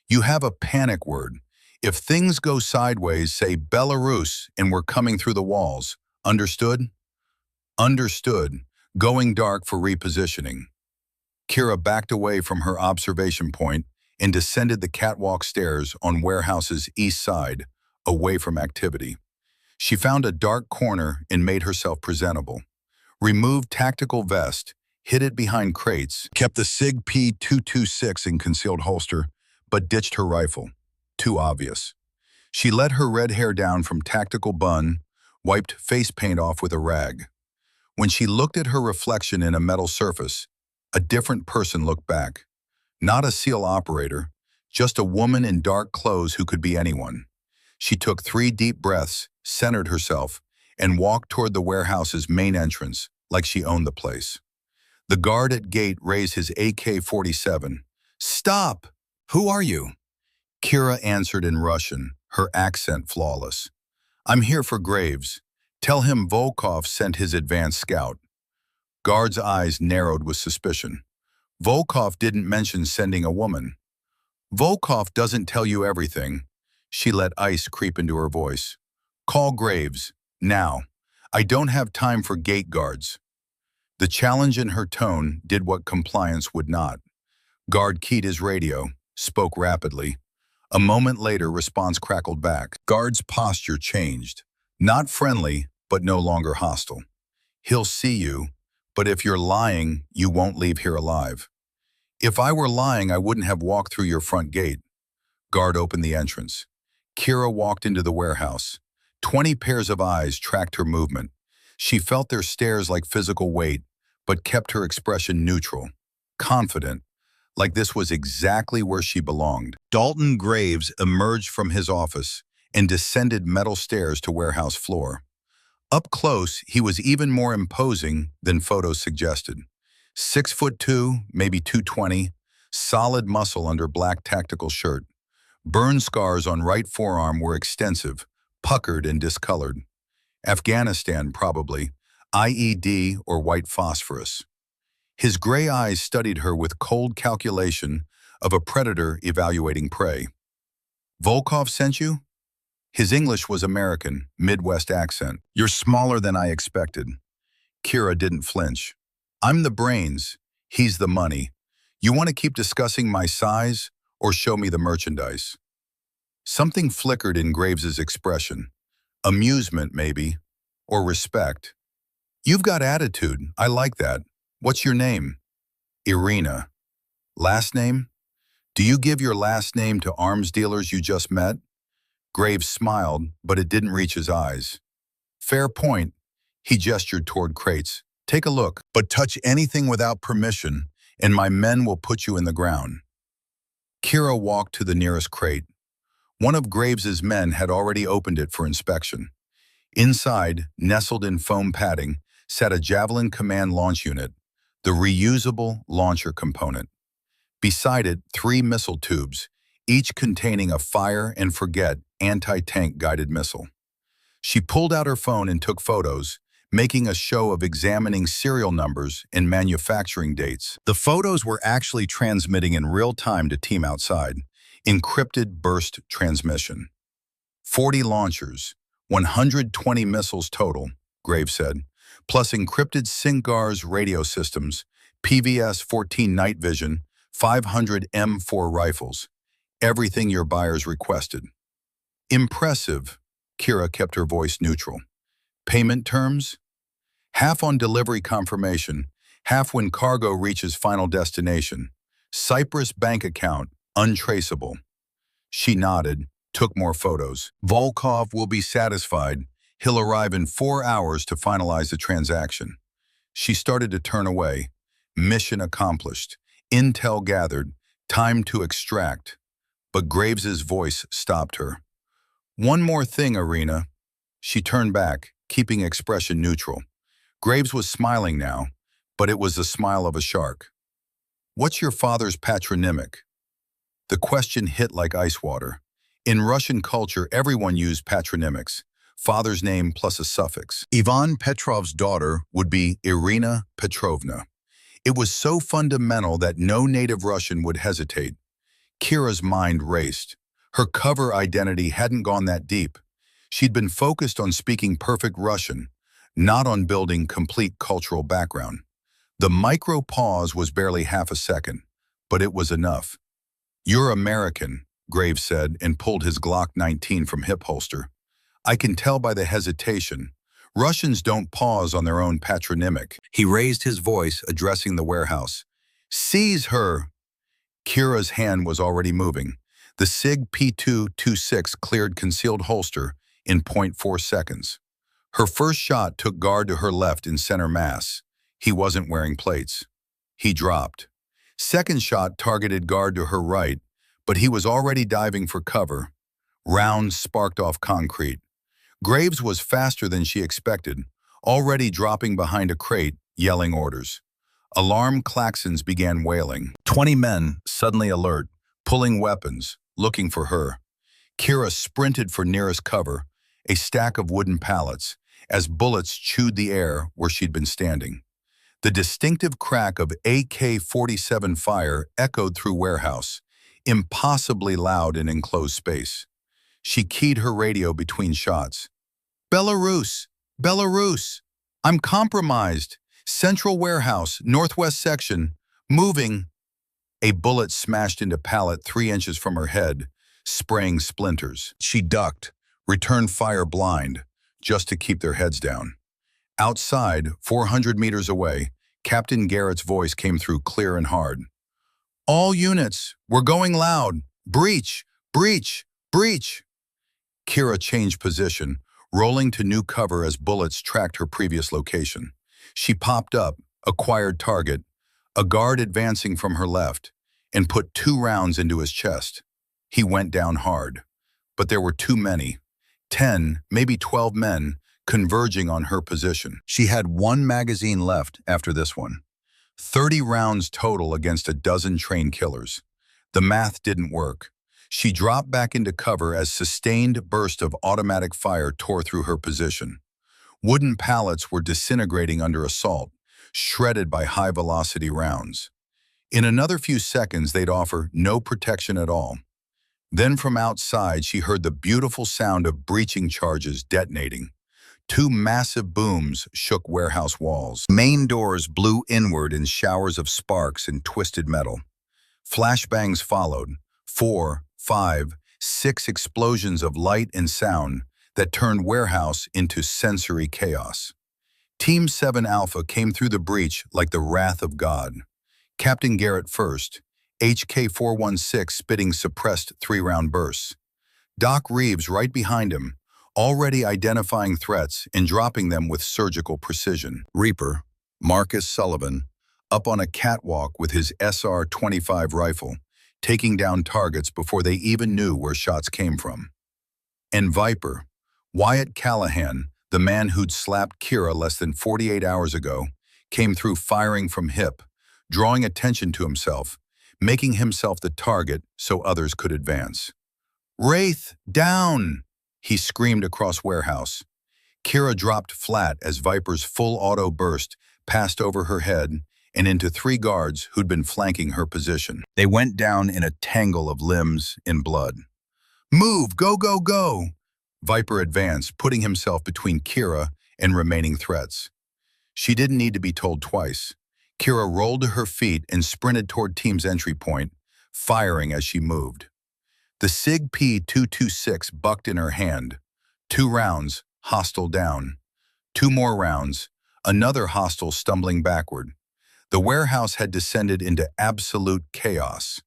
You have a panic word. If things go sideways, say Belarus and we're coming through the walls. Understood? Understood. Going dark for repositioning. Kira backed away from her observation point and descended the catwalk stairs on warehouse's east side, away from activity. She found a dark corner and made herself presentable. Removed tactical vest, hid it behind crates, kept the SIG P226 in concealed holster, but ditched her rifle. Too obvious. She let her red hair down from tactical bun, wiped face paint off with a rag. When she looked at her reflection in a metal surface, a different person looked back. Not a SEAL operator, just a woman in dark clothes who could be anyone. She took 3 deep breaths, centered herself, and walked toward the warehouse's main entrance like she owned the place. The guard at gate raised his AK-47. Stop! Who are you? Kira answered in Russian, her accent flawless. I'm here for Graves. Tell him Volkov sent his advance scout. Guard's eyes narrowed with suspicion. Volkov didn't mention sending a woman. Volkov doesn't tell you everything. She let ice creep into her voice. Call Graves, now. I don't have time for gate guards. The challenge in her tone did what compliance would not. Guard keyed his radio, spoke rapidly. A moment later, response crackled back. Guard's posture changed. Not friendly, but no longer hostile. He'll see you, but if you're lying, you won't leave here alive. If I were lying, I wouldn't have walked through your front gate. Guard opened the entrance. Kira walked into the warehouse. 20 pairs of eyes tracked her movement. She felt their stares like physical weight, but kept her expression neutral, confident, like this was exactly where she belonged. Dalton Graves emerged from his office and descended metal stairs to warehouse floor. Up close, he was even more imposing than photos suggested. 6'2", maybe 220, solid muscle under black tactical shirt. Burn scars on right forearm were extensive, puckered and discolored. Afghanistan, probably. IED or white phosphorus. His gray eyes studied her with cold calculation of a predator evaluating prey. Volkov sent you? His English was American, Midwest accent. You're smaller than I expected. Kira didn't flinch. I'm the brains, he's the money. You want to keep discussing my size or show me the merchandise? Something flickered in Graves's expression. Amusement, maybe, or respect. You've got attitude. I like that. What's your name? Irina. Last name? Do you give your last name to arms dealers you just met? Graves smiled, but it didn't reach his eyes. Fair point. He gestured toward crates. Take a look, but touch anything without permission, and my men will put you in the ground. Kira walked to the nearest crate. One of Graves's men had already opened it for inspection. Inside, nestled in foam padding, sat a Javelin Command launch unit, the reusable launcher component. Beside it, 3 missile tubes, each containing a fire-and-forget anti-tank guided missile. She pulled out her phone and took photos, making a show of examining serial numbers and manufacturing dates. The photos were actually transmitting in real time to team outside, encrypted burst transmission. 40 launchers, 120 missiles total, Graves said, plus encrypted SINCGARS radio systems, PVS-14 night vision, 500 M4 rifles, everything your buyers requested. Impressive, Kira kept her voice neutral. Payment terms? Half on delivery confirmation, half when cargo reaches final destination. Cyprus bank account, untraceable. She nodded, took more photos. Volkov will be satisfied. He'll arrive in 4 hours to finalize the transaction. She started to turn away. Mission accomplished. Intel gathered. Time to extract. But Graves's voice stopped her. One more thing, Irina. She turned back, keeping expression neutral. Graves was smiling now, but it was the smile of a shark. What's your father's patronymic? The question hit like ice water. In Russian culture, everyone used patronymics, father's name plus a suffix. Ivan Petrov's daughter would be Irina Petrovna. It was so fundamental that no native Russian would hesitate. Kira's mind raced. Her cover identity hadn't gone that deep. She'd been focused on speaking perfect Russian, not on building complete cultural background. The micro pause was barely half a second, but it was enough. You're American, Graves said, and pulled his Glock 19 from hip holster. I can tell by the hesitation. Russians don't pause on their own patronymic. He raised his voice, addressing the warehouse. Seize her! Kira's hand was already moving. The SIG P226 cleared concealed holster in 0.4 seconds. Her first shot took guard to her left in center mass. He wasn't wearing plates. He dropped. Second shot targeted guard to her right, but he was already diving for cover. Rounds sparked off concrete. Graves was faster than she expected, already dropping behind a crate, yelling orders. Alarm klaxons began wailing. 20 men, suddenly alert, pulling weapons, looking for her. Kira sprinted for nearest cover, a stack of wooden pallets, as bullets chewed the air where she'd been standing. The distinctive crack of AK-47 fire echoed through warehouse, impossibly loud in enclosed space. She keyed her radio between shots. Belarus! Belarus! I'm compromised! Central warehouse, northwest section. Moving. A bullet smashed into pallet 3 inches from her head, spraying splinters. She ducked, returned fire blind, just to keep their heads down. Outside, 400 meters away, Captain Garrett's voice came through clear and hard. All units, we're going loud. Breach! Breach! Breach! Kira changed position, rolling to new cover as bullets tracked her previous location. She popped up, acquired target, a guard advancing from her left, and put 2 rounds into his chest. He went down hard, but there were too many. 10, maybe 12 men, converging on her position. She had 1 magazine left after this one. 30 rounds total against a dozen trained killers. The math didn't work. She dropped back into cover as sustained burst of automatic fire tore through her position. Wooden pallets were disintegrating under assault, shredded by high-velocity rounds. In another few seconds, they'd offer no protection at all. Then from outside, she heard the beautiful sound of breaching charges detonating. 2 massive booms shook warehouse walls. Main doors blew inward in showers of sparks and twisted metal. Flashbangs followed, 4, 5, 6 explosions of light and sound that turned warehouse into sensory chaos. Team 7 Alpha came through the breach like the wrath of God. Captain Garrett first, HK-416 spitting suppressed 3-round bursts. Doc Reeves right behind him, already identifying threats and dropping them with surgical precision. Reaper, Marcus Sullivan, up on a catwalk with his SR-25 rifle, taking down targets before they even knew where shots came from. And Viper, Wyatt Callahan, the man who'd slapped Kira less than 48 hours ago, came through firing from hip, drawing attention to himself, making himself the target so others could advance. "Wraith, down!" he screamed across warehouse. Kira dropped flat as Viper's full auto burst passed over her head and into 3 guards who'd been flanking her position. They went down in a tangle of limbs and blood. "Move! Go, go, go!" Viper advanced, putting himself between Kira and remaining threats. She didn't need to be told twice. Kira rolled to her feet and sprinted toward team's entry point, firing as she moved. The SIG P226 bucked in her hand. 2 rounds, hostile down. 2 more rounds, another hostile stumbling backward. The warehouse had descended into absolute chaos.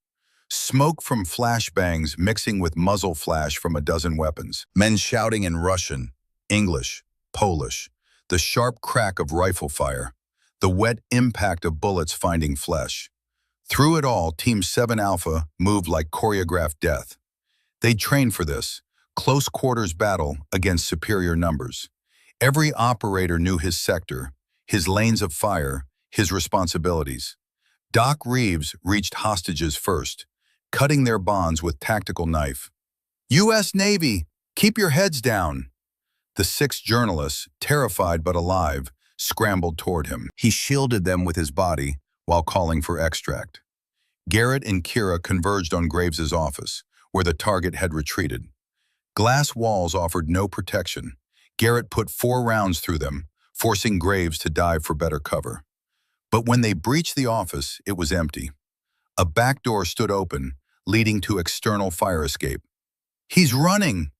Smoke from flashbangs mixing with muzzle flash from a dozen weapons. Men shouting in Russian, English, Polish. The sharp crack of rifle fire. The wet impact of bullets finding flesh. Through it all, Team 7 Alpha moved like choreographed death. They'd trained for this, close quarters battle against superior numbers. Every operator knew his sector, his lanes of fire, his responsibilities. Doc Reeves reached hostages first, cutting their bonds with tactical knife. "U.S. Navy, keep your heads down." The 6 journalists, terrified but alive, scrambled toward him. He shielded them with his body while calling for extract. Garrett and Kira converged on Graves's office, where the target had retreated. Glass walls offered no protection. Garrett put 4 rounds through them, forcing Graves to dive for better cover. But when they breached the office, it was empty. A back door stood open, leading to external fire escape. "He's running!"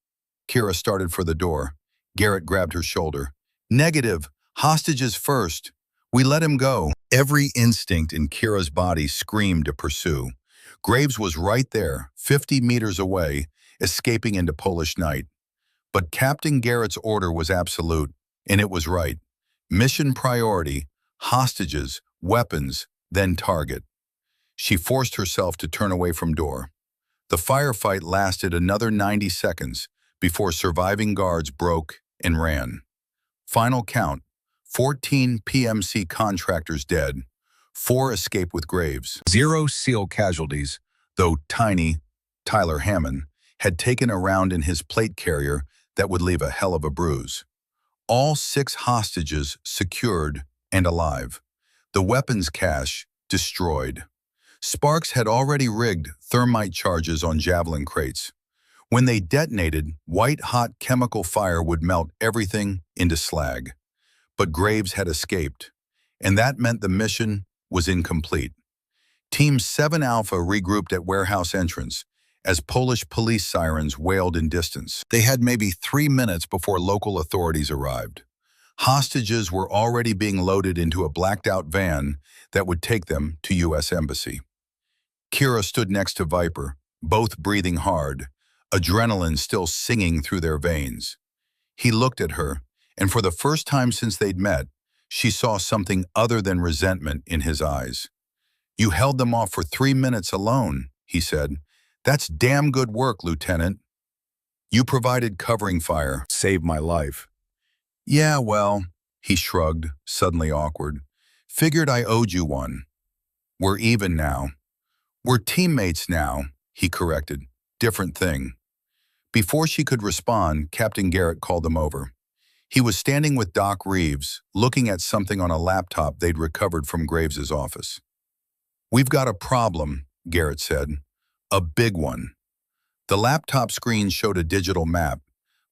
Kira started for the door. Garrett grabbed her shoulder. "Negative. Hostages first. We let him go." Every instinct in Kira's body screamed to pursue. Graves was right there, 50 meters away, escaping into Polish night. But Captain Garrett's order was absolute, and it was right. Mission priority, hostages, weapons, then target. She forced herself to turn away from door. The firefight lasted another 90 seconds before surviving guards broke and ran. Final count, 14 PMC contractors dead, 4 escaped with Graves. 0 SEAL casualties, though tiny, Tyler Hammond, had taken a round in his plate carrier that would leave a hell of a bruise. All 6 hostages secured and alive. The weapons cache destroyed. Sparks had already rigged thermite charges on Javelin crates. When they detonated, white-hot chemical fire would melt everything into slag. But Graves had escaped, and that meant the mission was incomplete. Team 7 Alpha regrouped at warehouse entrance as Polish police sirens wailed in distance. They had maybe 3 minutes before local authorities arrived. Hostages were already being loaded into a blacked-out van that would take them to U.S. Embassy. Kira stood next to Viper, both breathing hard, adrenaline still singing through their veins. He looked at her, and for the first time since they'd met, she saw something other than resentment in his eyes. "You held them off for 3 minutes alone," he said. "That's damn good work, Lieutenant. You provided covering fire, saved my life." "Yeah, well," he shrugged, suddenly awkward. "Figured I owed you one. We're even now." "We're teammates now," he corrected. "Different thing." Before she could respond, Captain Garrett called them over. He was standing with Doc Reeves, looking at something on a laptop they'd recovered from Graves's office. "We've got a problem," Garrett said. "A big one." The laptop screen showed a digital map,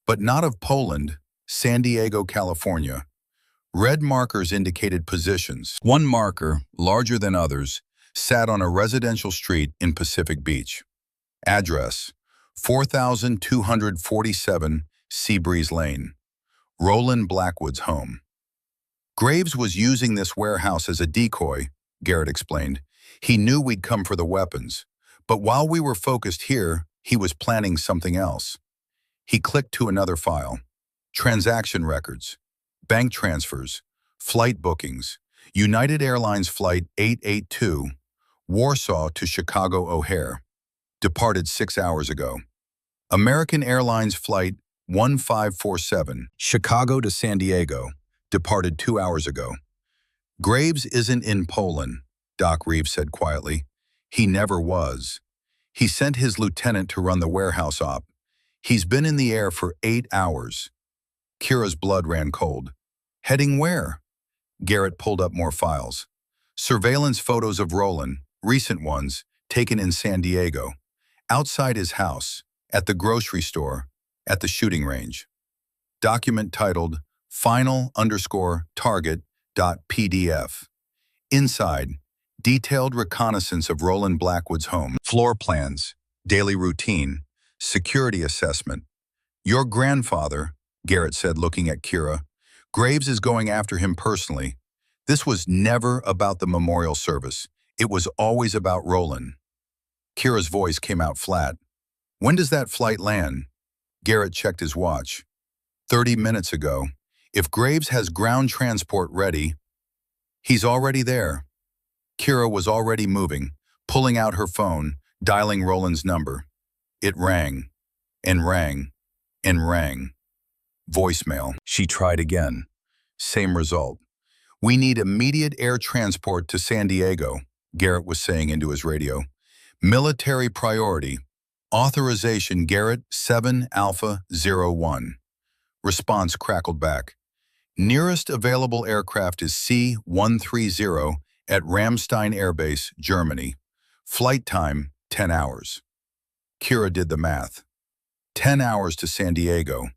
but not of Poland, San Diego, California. Red markers indicated positions. One marker, larger than others, sat on a residential street in Pacific Beach. Address, 4247 Seabreeze Lane, Roland Blackwood's home. Graves was using this warehouse as a decoy, Garrett explained. He knew we'd come for the weapons, but while we were focused here, he was planning something else. He clicked to another file. Transaction records, bank transfers, flight bookings, United Airlines Flight 882, Warsaw to Chicago O'Hare, departed 6 hours ago. American Airlines Flight 1547, Chicago to San Diego, departed 2 hours ago. Graves isn't in Poland, Doc Reeves said quietly. He never was. He sent his lieutenant to run the warehouse op. He's been in the air for 8 hours. Kira's blood ran cold. Heading where? Garrett pulled up more files. Surveillance photos of Roland, recent ones, taken in San Diego. Outside his house, at the grocery store, at the shooting range. Document titled final_target.pdf. Inside, detailed reconnaissance of Roland Blackwood's home. Floor plans, daily routine, security assessment. Your grandfather, Garrett said looking at Kira. Graves is going after him personally. This was never about the memorial service. It was always about Roland. Kira's voice came out flat. When does that flight land? Garrett checked his watch. 30 minutes ago. If Graves has ground transport ready, he's already there. Kira was already moving, pulling out her phone, dialing Roland's number. It rang, and rang, and rang. Voicemail. She tried again. Same result. We need immediate air transport to San Diego, Garrett was saying into his radio. Military priority. Authorization Garrett 7 Alpha 01. Response crackled back. Nearest available aircraft is C-130 at Ramstein Air Base, Germany. Flight time, 10 hours. Kira did the math. 10 hours to San Diego.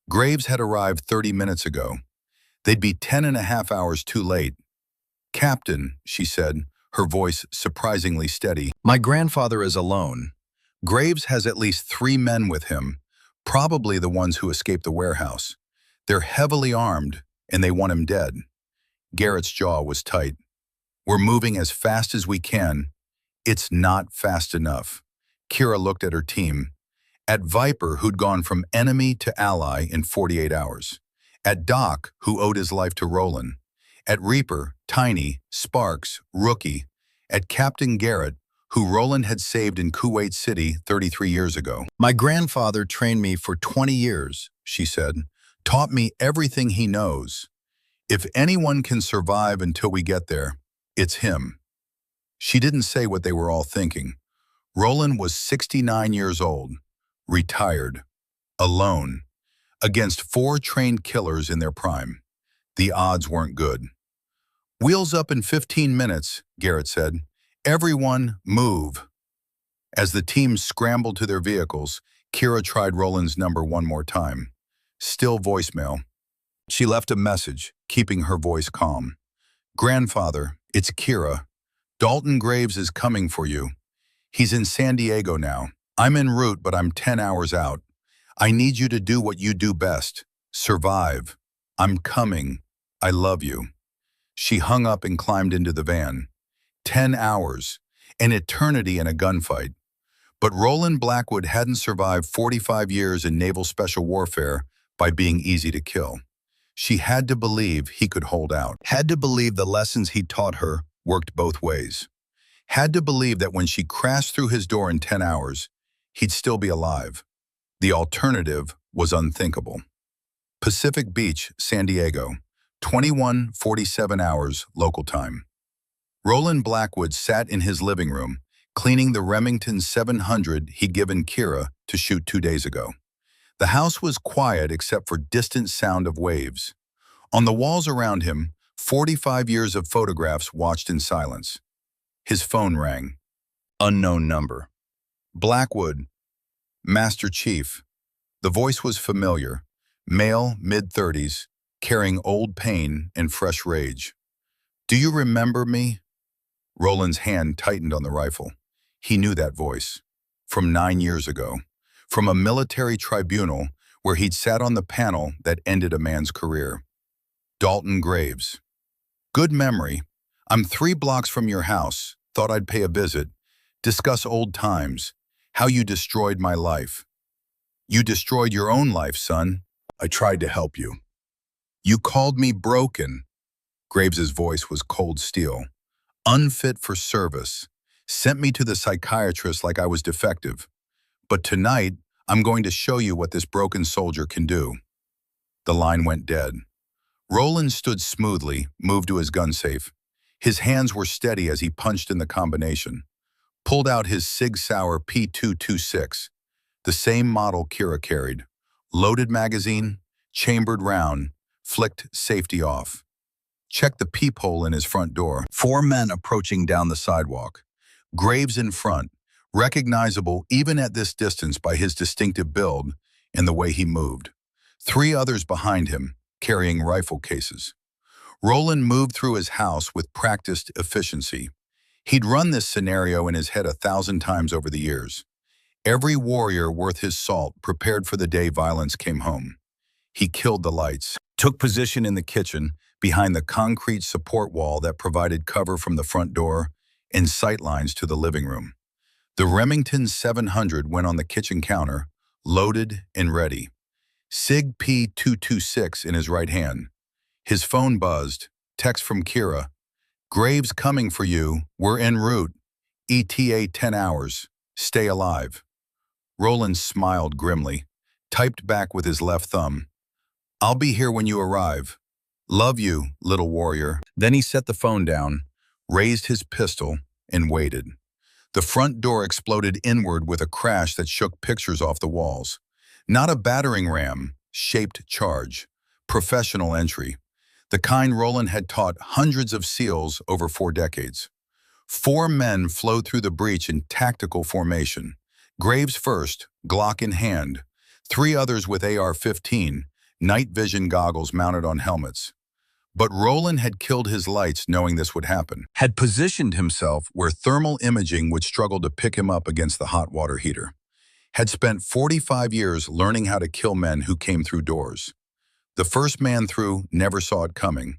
Graves had arrived 30 minutes ago. They'd be 10.5 hours too late. Captain, she said, her voice surprisingly steady. My grandfather is alone. Graves has at least 3 men with him, probably the ones who escaped the warehouse. They're heavily armed, and they want him dead. Garrett's jaw was tight. We're moving as fast as we can. It's not fast enough. Kira looked at her team. At Viper, who'd gone from enemy to ally in 48 hours. At Doc, who owed his life to Roland. At Reaper, Tiny, Sparks, Rookie. At Captain Garrett, who Roland had saved in Kuwait City 33 years ago. My grandfather trained me for 20 years, she said. Taught me everything he knows. If anyone can survive until we get there, it's him. She didn't say what they were all thinking. Roland was 69 years old, retired, alone, against 4 trained killers in their prime. The odds weren't good. Wheels up in 15 minutes, Garrett said. Everyone move. As the team scrambled to their vehicles, Kira tried Roland's number one more time. Still voicemail. She left a message, keeping her voice calm. Grandfather, it's Kira. Dalton Graves is coming for you. He's in San Diego now. I'm en route, but I'm 10 hours out. I need you to do what you do best. Survive. I'm coming. I love you. She hung up and climbed into the van. 10 hours. An eternity in a gunfight. But Roland Blackwood hadn't survived 45 years in naval special warfare by being easy to kill. She had to believe he could hold out. Had to believe the lessons he taught her worked both ways. Had to believe that when she crashed through his door in 10 hours, he'd still be alive. The alternative was unthinkable. Pacific Beach, San Diego, 21:47 hours local time. Roland Blackwood sat in his living room, cleaning the Remington 700 he'd given Kira to shoot 2 days ago. The house was quiet except for distant sound of waves. On the walls around him, 45 years of photographs watched in silence. His phone rang. Unknown number. Blackwood. Master Chief. The voice was familiar. Male, mid-30s, carrying old pain and fresh rage. Do you remember me? Roland's hand tightened on the rifle. He knew that voice. From 9 years ago. From a military tribunal where he'd sat on the panel that ended a man's career. Dalton Graves. Good memory. I'm 3 blocks from your house. Thought I'd pay a visit. Discuss old times. How you destroyed my life. You destroyed your own life, son. I tried to help you. You called me broken. Graves's voice was cold steel. Unfit for service. Sent me to the psychiatrist like I was defective. But tonight, I'm going to show you what this broken soldier can do. The line went dead. Roland stood smoothly, moved to his gun safe. His hands were steady as he punched in the combination. Pulled out his Sig Sauer P226, the same model Kira carried. Loaded magazine, chambered round, flicked safety off. Checked the peephole in his front door. 4 men approaching down the sidewalk. Graves in front, recognizable even at this distance by his distinctive build and the way he moved. 3 others behind him, carrying rifle cases. Roland moved through his house with practiced efficiency. He'd run this scenario in his head 1,000 times over the years. Every warrior worth his salt prepared for the day violence came home. He killed the lights, took position in the kitchen, behind the concrete support wall that provided cover from the front door and sightlines to the living room. The Remington 700 went on the kitchen counter, loaded and ready. Sig P226 in his right hand. His phone buzzed. Text from Kira. Graves coming for you. We're en route. ETA 10 hours. Stay alive. Roland smiled grimly, typed back with his left thumb. I'll be here when you arrive. Love you, little warrior. Then he set the phone down, raised his pistol, and waited. The front door exploded inward with a crash that shook pictures off the walls. Not a battering ram-shaped charge. Professional entry. The kind Roland had taught hundreds of SEALs over 4 decades. 4 men flowed through the breach in tactical formation. Graves first, Glock in hand. 3 others with AR-15, night vision goggles mounted on helmets. But Roland had killed his lights knowing this would happen. Had positioned himself where thermal imaging would struggle to pick him up against the hot water heater. Had spent 45 years learning how to kill men who came through doors. The first man through never saw it coming.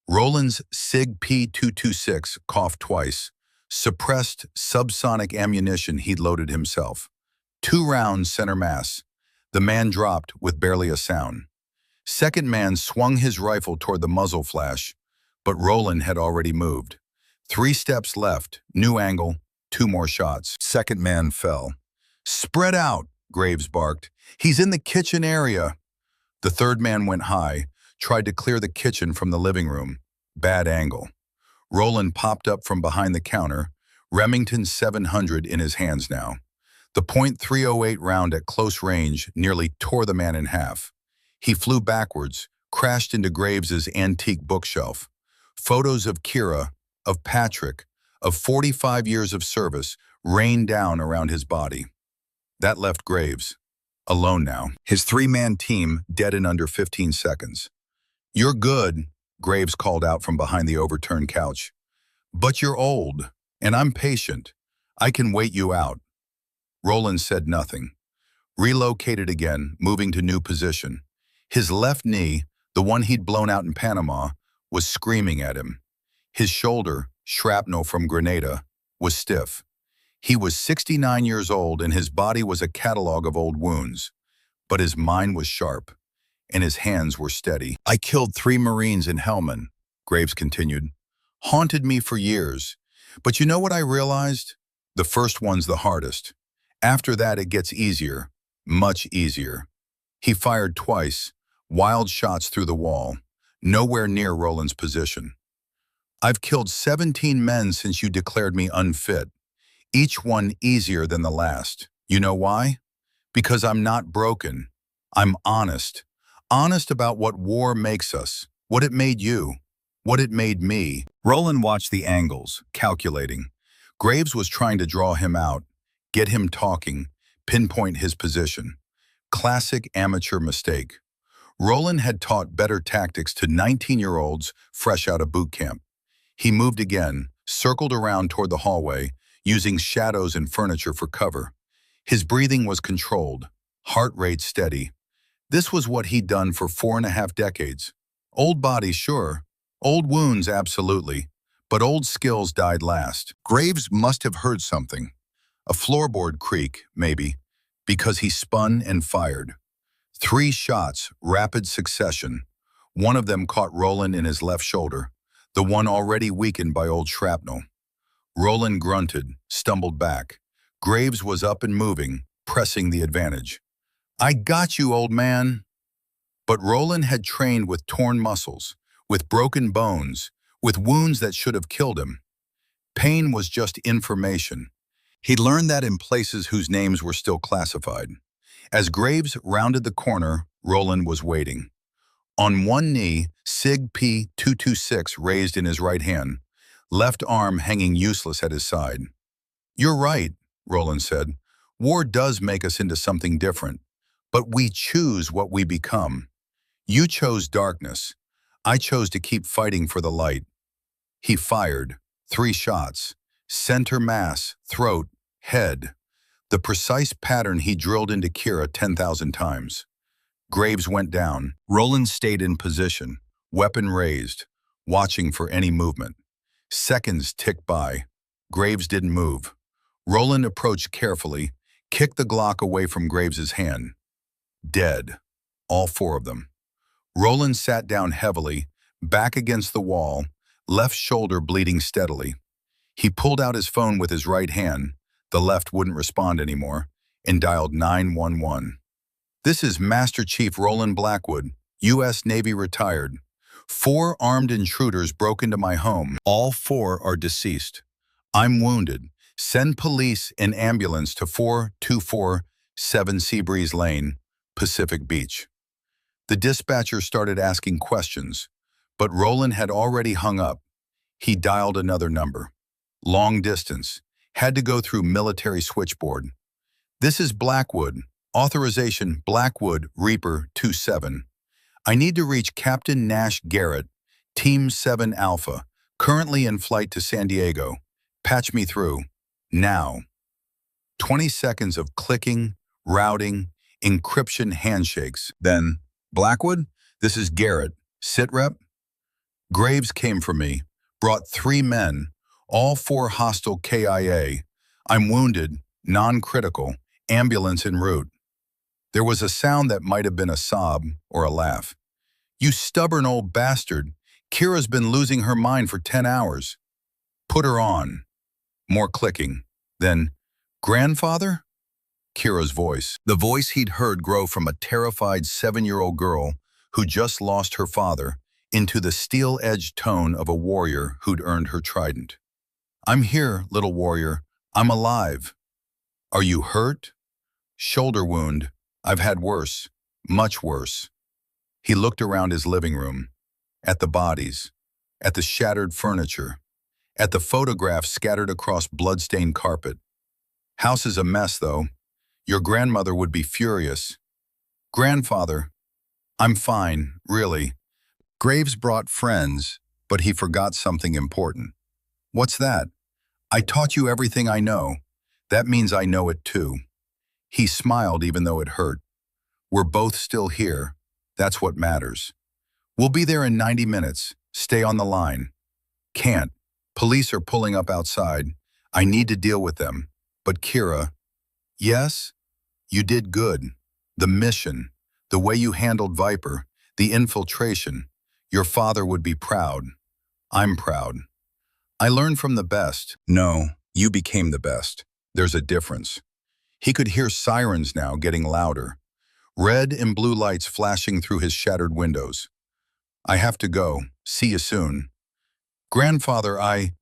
Roland's Sig P226 coughed twice, suppressed subsonic ammunition he'd loaded himself. 2 rounds center mass. The man dropped with barely a sound. Second man swung his rifle toward the muzzle flash, but Roland had already moved. 3 steps left, new angle, 2 more shots. Second man fell. Spread out, Graves barked. He's in the kitchen area. The third man went high, tried to clear the kitchen from the living room. Bad angle. Roland popped up from behind the counter, Remington 700 in his hands now. The .308 round at close range nearly tore the man in half. He flew backwards, crashed into Graves's antique bookshelf. Photos of Kira, of Patrick, of 45 years of service rained down around his body. That left Graves, alone now. His 3-man team dead in under 15 seconds. You're good, Graves called out from behind the overturned couch. But you're old, and I'm patient. I can wait you out. Roland said nothing. Relocated again, moving to new position. His left knee, the one he'd blown out in Panama, was screaming at him. His shoulder, shrapnel from Grenada, was stiff. He was 69 years old and his body was a catalog of old wounds. But his mind was sharp, and his hands were steady. I killed 3 Marines in Helmand, Graves continued. Haunted me for years. But you know what I realized? The first one's the hardest. After that it gets easier, much easier. He fired twice, wild shots through the wall, nowhere near Roland's position. I've killed 17 men since you declared me unfit, each one easier than the last. You know why? Because I'm not broken. I'm honest. Honest about what war makes us, what it made you, what it made me. Roland watched the angles, calculating. Graves was trying to draw him out, get him talking, pinpoint his position. Classic amateur mistake. Roland had taught better tactics to 19-year-olds fresh out of boot camp. He moved again, circled around toward the hallway, using shadows and furniture for cover. His breathing was controlled, heart rate steady. This was what he'd done for 4.5 decades. Old bodies, sure. Old wounds, absolutely. But old skills died last. Graves must have heard something. A floorboard creak, maybe, because he spun and fired. 3 shots, rapid succession. One of them caught Roland in his left shoulder, the one already weakened by old shrapnel. Roland grunted, stumbled back. Graves was up and moving, pressing the advantage. "I got you, old man." But Roland had trained with torn muscles, with broken bones, with wounds that should have killed him. Pain was just information. He'd learned that in places whose names were still classified. As Graves rounded the corner, Roland was waiting. On one knee, Sig P226 raised in his right hand, left arm hanging useless at his side. "You're right," Roland said. "War does make us into something different, but we choose what we become. You chose darkness. I chose to keep fighting for the light." He fired. 3 shots. Center mass, throat, head. The precise pattern he drilled into Kira 10,000 times. Graves went down. Roland stayed in position, weapon raised, watching for any movement. Seconds ticked by. Graves didn't move. Roland approached carefully, kicked the Glock away from Graves's hand. Dead. All 4 of them. Roland sat down heavily, back against the wall, left shoulder bleeding steadily. He pulled out his phone with his right hand, the left wouldn't respond anymore, and dialed 911. "This is Master Chief Roland Blackwood, U.S. Navy retired. 4 armed intruders broke into my home. All 4 are deceased. I'm wounded. Send police and ambulance to 4247 Seabreeze Lane, Pacific Beach." The dispatcher started asking questions, but Roland had already hung up. He dialed another number. Long distance. Had to go through military switchboard. "This is Blackwood. Authorization Blackwood Reaper 27. I need to reach Captain Nash Garrett, Team 7 Alpha, currently in flight to San Diego. Patch me through. Now." 20 seconds of clicking, routing, encryption handshakes. Then, "Blackwood, this is Garrett. Sitrep?" Graves came for me, brought 3 men, all 4 hostile KIA. I'm wounded, non-critical, ambulance en route. There was a sound that might have been a sob or a laugh. "You stubborn old bastard. Kira's been losing her mind for 10 hours. Put her on." More clicking. Then, "Grandfather?" Kira's voice. The voice he'd heard grow from a terrified 7-year-old girl who just lost her father into the steel-edged tone of a warrior who'd earned her trident. "I'm here, little warrior. I'm alive." "Are you hurt?" "Shoulder wound. I've had worse. Much worse." He looked around his living room, at the bodies, at the shattered furniture, at the photographs scattered across blood-stained carpet. "House is a mess, though. Your grandmother would be furious." "Grandfather, I'm fine, really." Graves brought friends, but he forgot something important. "What's that?" "I taught you everything I know. That means I know it too." He smiled even though it hurt. "We're both still here. That's what matters. We'll be there in 90 minutes. Stay on the line." "Can't. Police are pulling up outside. I need to deal with them." "But Kira." "Yes? You did good. The mission, the way you handled Viper, the infiltration. Your father would be proud. I'm proud. I learned from the best." "No, you became the best. There's a difference." He could hear sirens now getting louder. Red and blue lights flashing through his shattered windows. "I have to go. See you soon." "Grandfather, I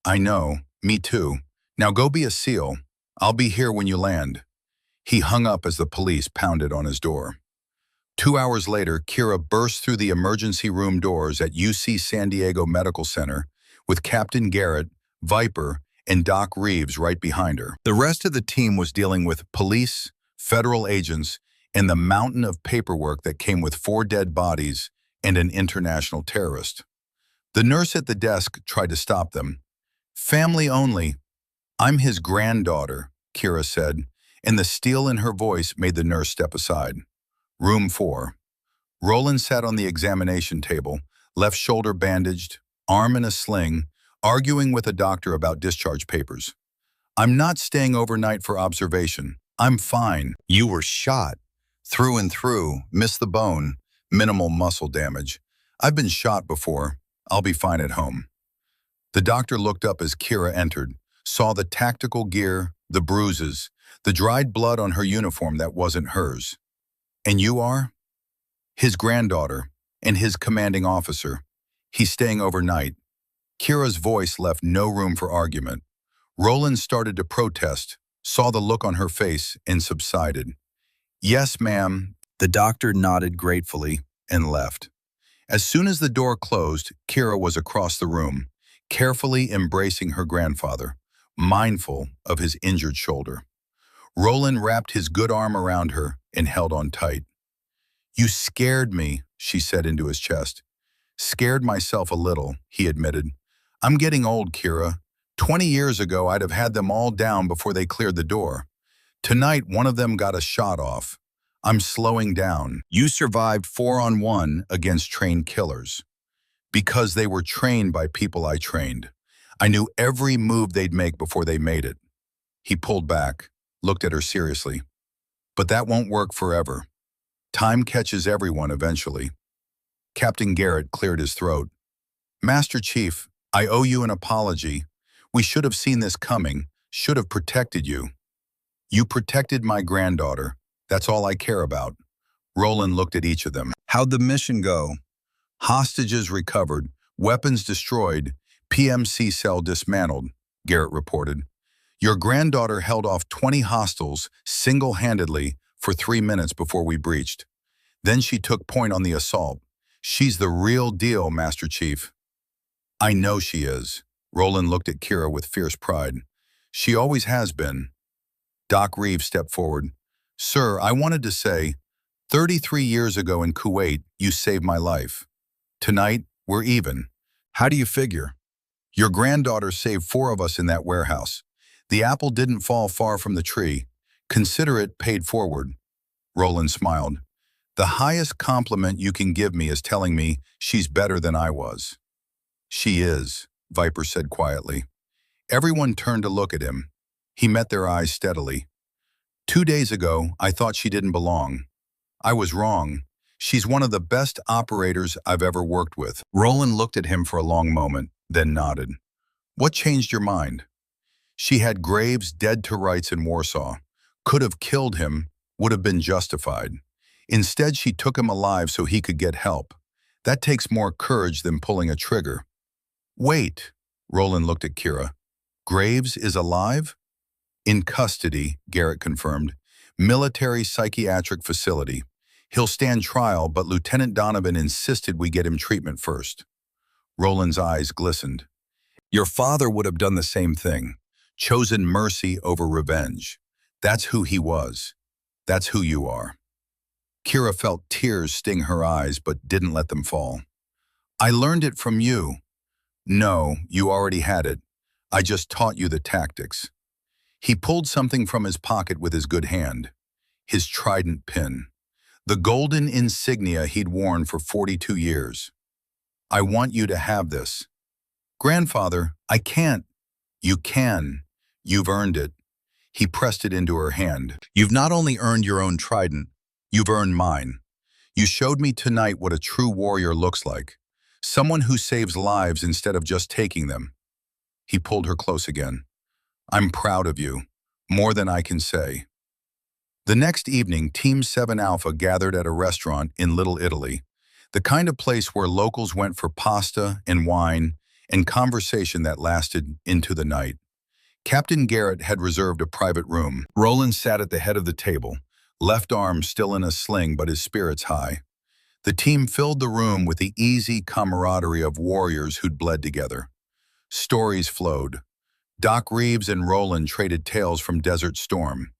know. Me too. Now go be a SEAL. I'll be here when you land." He hung up as the police pounded on his door. 2 hours later, Kira burst through the emergency room doors at UC San Diego Medical Center with Captain Garrett, Viper, and Doc Reeves right behind her. The rest of the team was dealing with police, federal agents, and the mountain of paperwork that came with 4 dead bodies and an international terrorist. The nurse at the desk tried to stop them. "Family only." "I'm his granddaughter," Kira said, and the steel in her voice made the nurse step aside. Room 4. Roland sat on the examination table, left shoulder bandaged, arm in a sling, arguing with a doctor about discharge papers. I'm not staying overnight for observation. I'm fine. You were shot. Through and through, missed the bone, minimal muscle damage. I've been shot before. I'll be fine at home. The doctor looked up as Kira entered, saw the tactical gear, the bruises, the dried blood on her uniform that wasn't hers. And you are? His granddaughter, and his commanding officer. He's staying overnight. Kira's voice left no room for argument. Roland started to protest, saw the look on her face, and subsided. Yes, ma'am. The doctor nodded gratefully and left. As soon as the door closed, Kira was across the room, carefully embracing her grandfather, mindful of his injured shoulder. Roland wrapped his good arm around her and held on tight. You scared me, she said into his chest. Scared myself a little, he admitted. I'm getting old, Kira. 20 years ago, I'd have had them all down before they cleared the door. Tonight, one of them got a shot off. I'm slowing down. You survived 4-on-1 against trained killers. Because they were trained by people I trained. I knew every move they'd make before they made it. He pulled back, looked at her seriously. But that won't work forever. Time catches everyone eventually. Captain Garrett cleared his throat. Master Chief, I owe you an apology. We should have seen this coming, should have protected you. You protected my granddaughter. That's all I care about. Roland looked at each of them. How'd the mission go? Hostages recovered, weapons destroyed, PMC cell dismantled, Garrett reported. Your granddaughter held off 20 hostiles single-handedly for 3 minutes before we breached. Then she took point on the assault. She's the real deal, Master Chief. I know she is. Roland looked at Kira with fierce pride. She always has been. Doc Reeves stepped forward. Sir, I wanted to say, 33 years ago in Kuwait, you saved my life. Tonight, we're even. How do you figure? Your granddaughter saved 4 of us in that warehouse. The apple didn't fall far from the tree. Consider it paid forward. Roland smiled. The highest compliment you can give me is telling me she's better than I was. She is, Viper said quietly. Everyone turned to look at him. He met their eyes steadily. 2 days ago, I thought she didn't belong. I was wrong. She's one of the best operators I've ever worked with. Roland looked at him for a long moment, then nodded. What changed your mind? She had Graves dead to rights in Warsaw. Could have killed him, would have been justified. Instead, she took him alive so he could get help. That takes more courage than pulling a trigger. Wait, Roland looked at Kira. Graves is alive? In custody, Garrett confirmed. Military psychiatric facility. He'll stand trial, but Lieutenant Donovan insisted we get him treatment first. Roland's eyes glistened. Your father would have done the same thing. Chosen mercy over revenge. That's who he was. That's who you are. Kira felt tears sting her eyes, but didn't let them fall. I learned it from you. No, you already had it. I just taught you the tactics. He pulled something from his pocket with his good hand. His trident pin. The golden insignia he'd worn for 42 years. I want you to have this. Grandfather, I can't. You can. You've earned it. He pressed it into her hand. You've not only earned your own trident, you've earned mine. You showed me tonight what a true warrior looks like. Someone who saves lives instead of just taking them. He pulled her close again. I'm proud of you. More than I can say. The next evening, Team 7 Alpha gathered at a restaurant in Little Italy, the kind of place where locals went for pasta and wine and conversation that lasted into the night. Captain Garrett had reserved a private room. Roland sat at the head of the table, left arm still in a sling but his spirits high. The team filled the room with the easy camaraderie of warriors who'd bled together. Stories flowed. Doc Reeves and Roland traded tales from Desert Storm.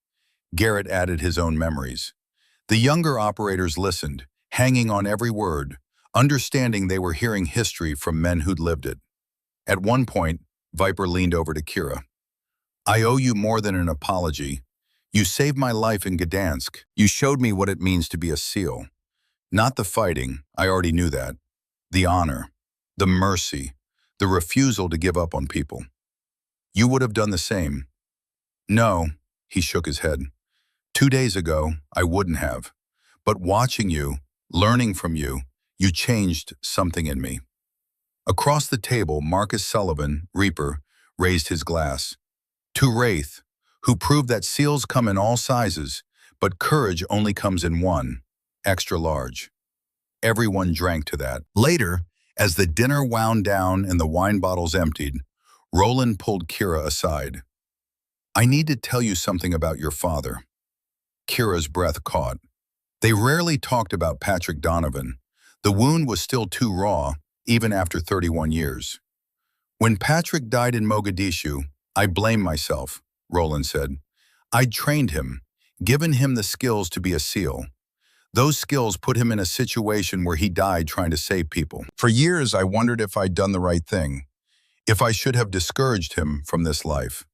Garrett added his own memories. The younger operators listened, hanging on every word, understanding they were hearing history from men who'd lived it. At one point, Viper leaned over to Kira. I owe you more than an apology. You saved my life in Gdansk. You showed me what it means to be a SEAL. Not the fighting, I already knew that. The honor, the mercy, the refusal to give up on people. You would have done the same. No, he shook his head. 2 days ago, I wouldn't have. But watching you, learning from you, you changed something in me. Across the table, Marcus Sullivan, Reaper, raised his glass. To Wraith, who proved that SEALs come in all sizes, but courage only comes in one, extra large. Everyone drank to that. Later, as the dinner wound down and the wine bottles emptied, Roland pulled Kira aside. I need to tell you something about your father. Kira's breath caught. They rarely talked about Patrick Donovan. The wound was still too raw, even after 31 years. When Patrick died in Mogadishu, I blame myself, Roland said. I'd trained him, given him the skills to be a SEAL. Those skills put him in a situation where he died trying to save people. For years, I wondered if I'd done the right thing, if I should have discouraged him from this life.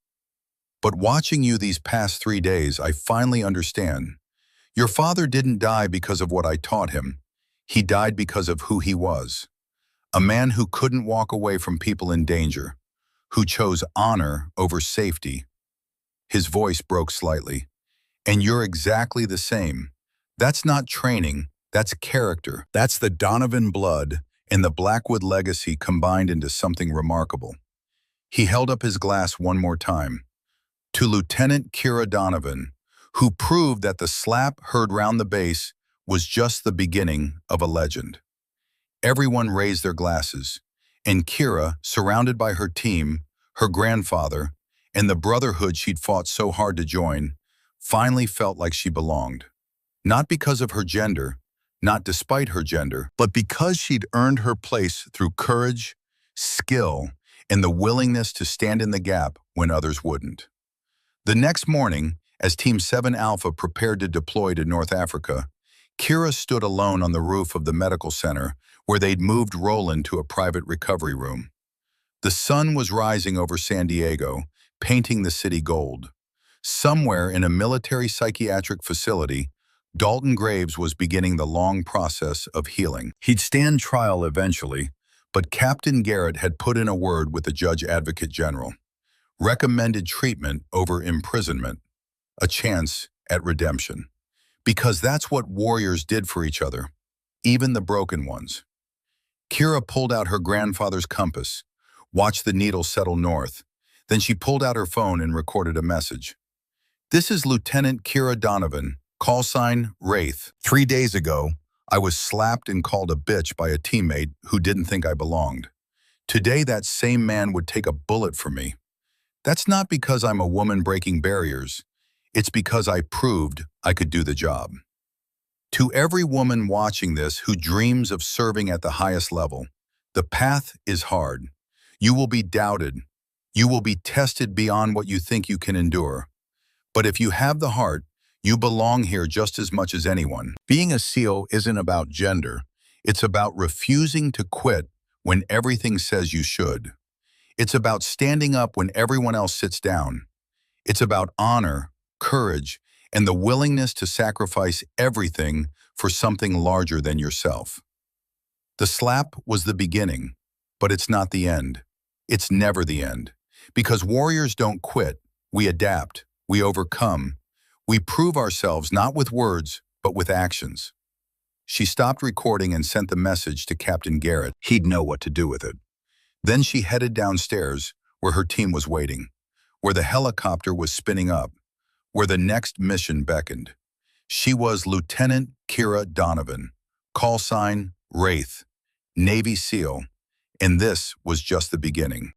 But watching you these past 3 days, I finally understand. Your father didn't die because of what I taught him. He died because of who he was. A man who couldn't walk away from people in danger, who chose honor over safety. His voice broke slightly. And you're exactly the same. That's not training, that's character. That's the Donovan blood and the Blackwood legacy combined into something remarkable. He held up his glass one more time. To Lieutenant Kira Donovan, who proved that the slap heard round the base was just the beginning of a legend. Everyone raised their glasses, and Kira, surrounded by her team, her grandfather, and the brotherhood she'd fought so hard to join, finally felt like she belonged. Not because of her gender, not despite her gender, but because she'd earned her place through courage, skill, and the willingness to stand in the gap when others wouldn't. The next morning, as Team 7 Alpha prepared to deploy to North Africa, Kira stood alone on the roof of the medical center where they'd moved Roland to a private recovery room. The sun was rising over San Diego, painting the city gold. Somewhere in a military psychiatric facility, Dalton Graves was beginning the long process of healing. He'd stand trial eventually, but Captain Garrett had put in a word with the Judge Advocate General. Recommended treatment over imprisonment, a chance at redemption. Because that's what warriors did for each other, even the broken ones. Kira pulled out her grandfather's compass, watched the needle settle north. Then she pulled out her phone and recorded a message. This is Lieutenant Kira Donovan, call sign Wraith. 3 days ago, I was slapped and called a bitch by a teammate who didn't think I belonged. Today, that same man would take a bullet for me. That's not because I'm a woman breaking barriers. It's because I proved I could do the job. To every woman watching this who dreams of serving at the highest level, the path is hard. You will be doubted. You will be tested beyond what you think you can endure. But if you have the heart, you belong here just as much as anyone. Being a SEAL isn't about gender. It's about refusing to quit when everything says you should. It's about standing up when everyone else sits down. It's about honor, courage, and the willingness to sacrifice everything for something larger than yourself. The slap was the beginning, but it's not the end. It's never the end. Because warriors don't quit. We adapt. We overcome. We prove ourselves not with words, but with actions. She stopped recording and sent the message to Captain Garrett. He'd know what to do with it. Then she headed downstairs, where her team was waiting, where the helicopter was spinning up, where the next mission beckoned. She was Lieutenant Kira Donovan, call sign Wraith, Navy SEAL, and this was just the beginning.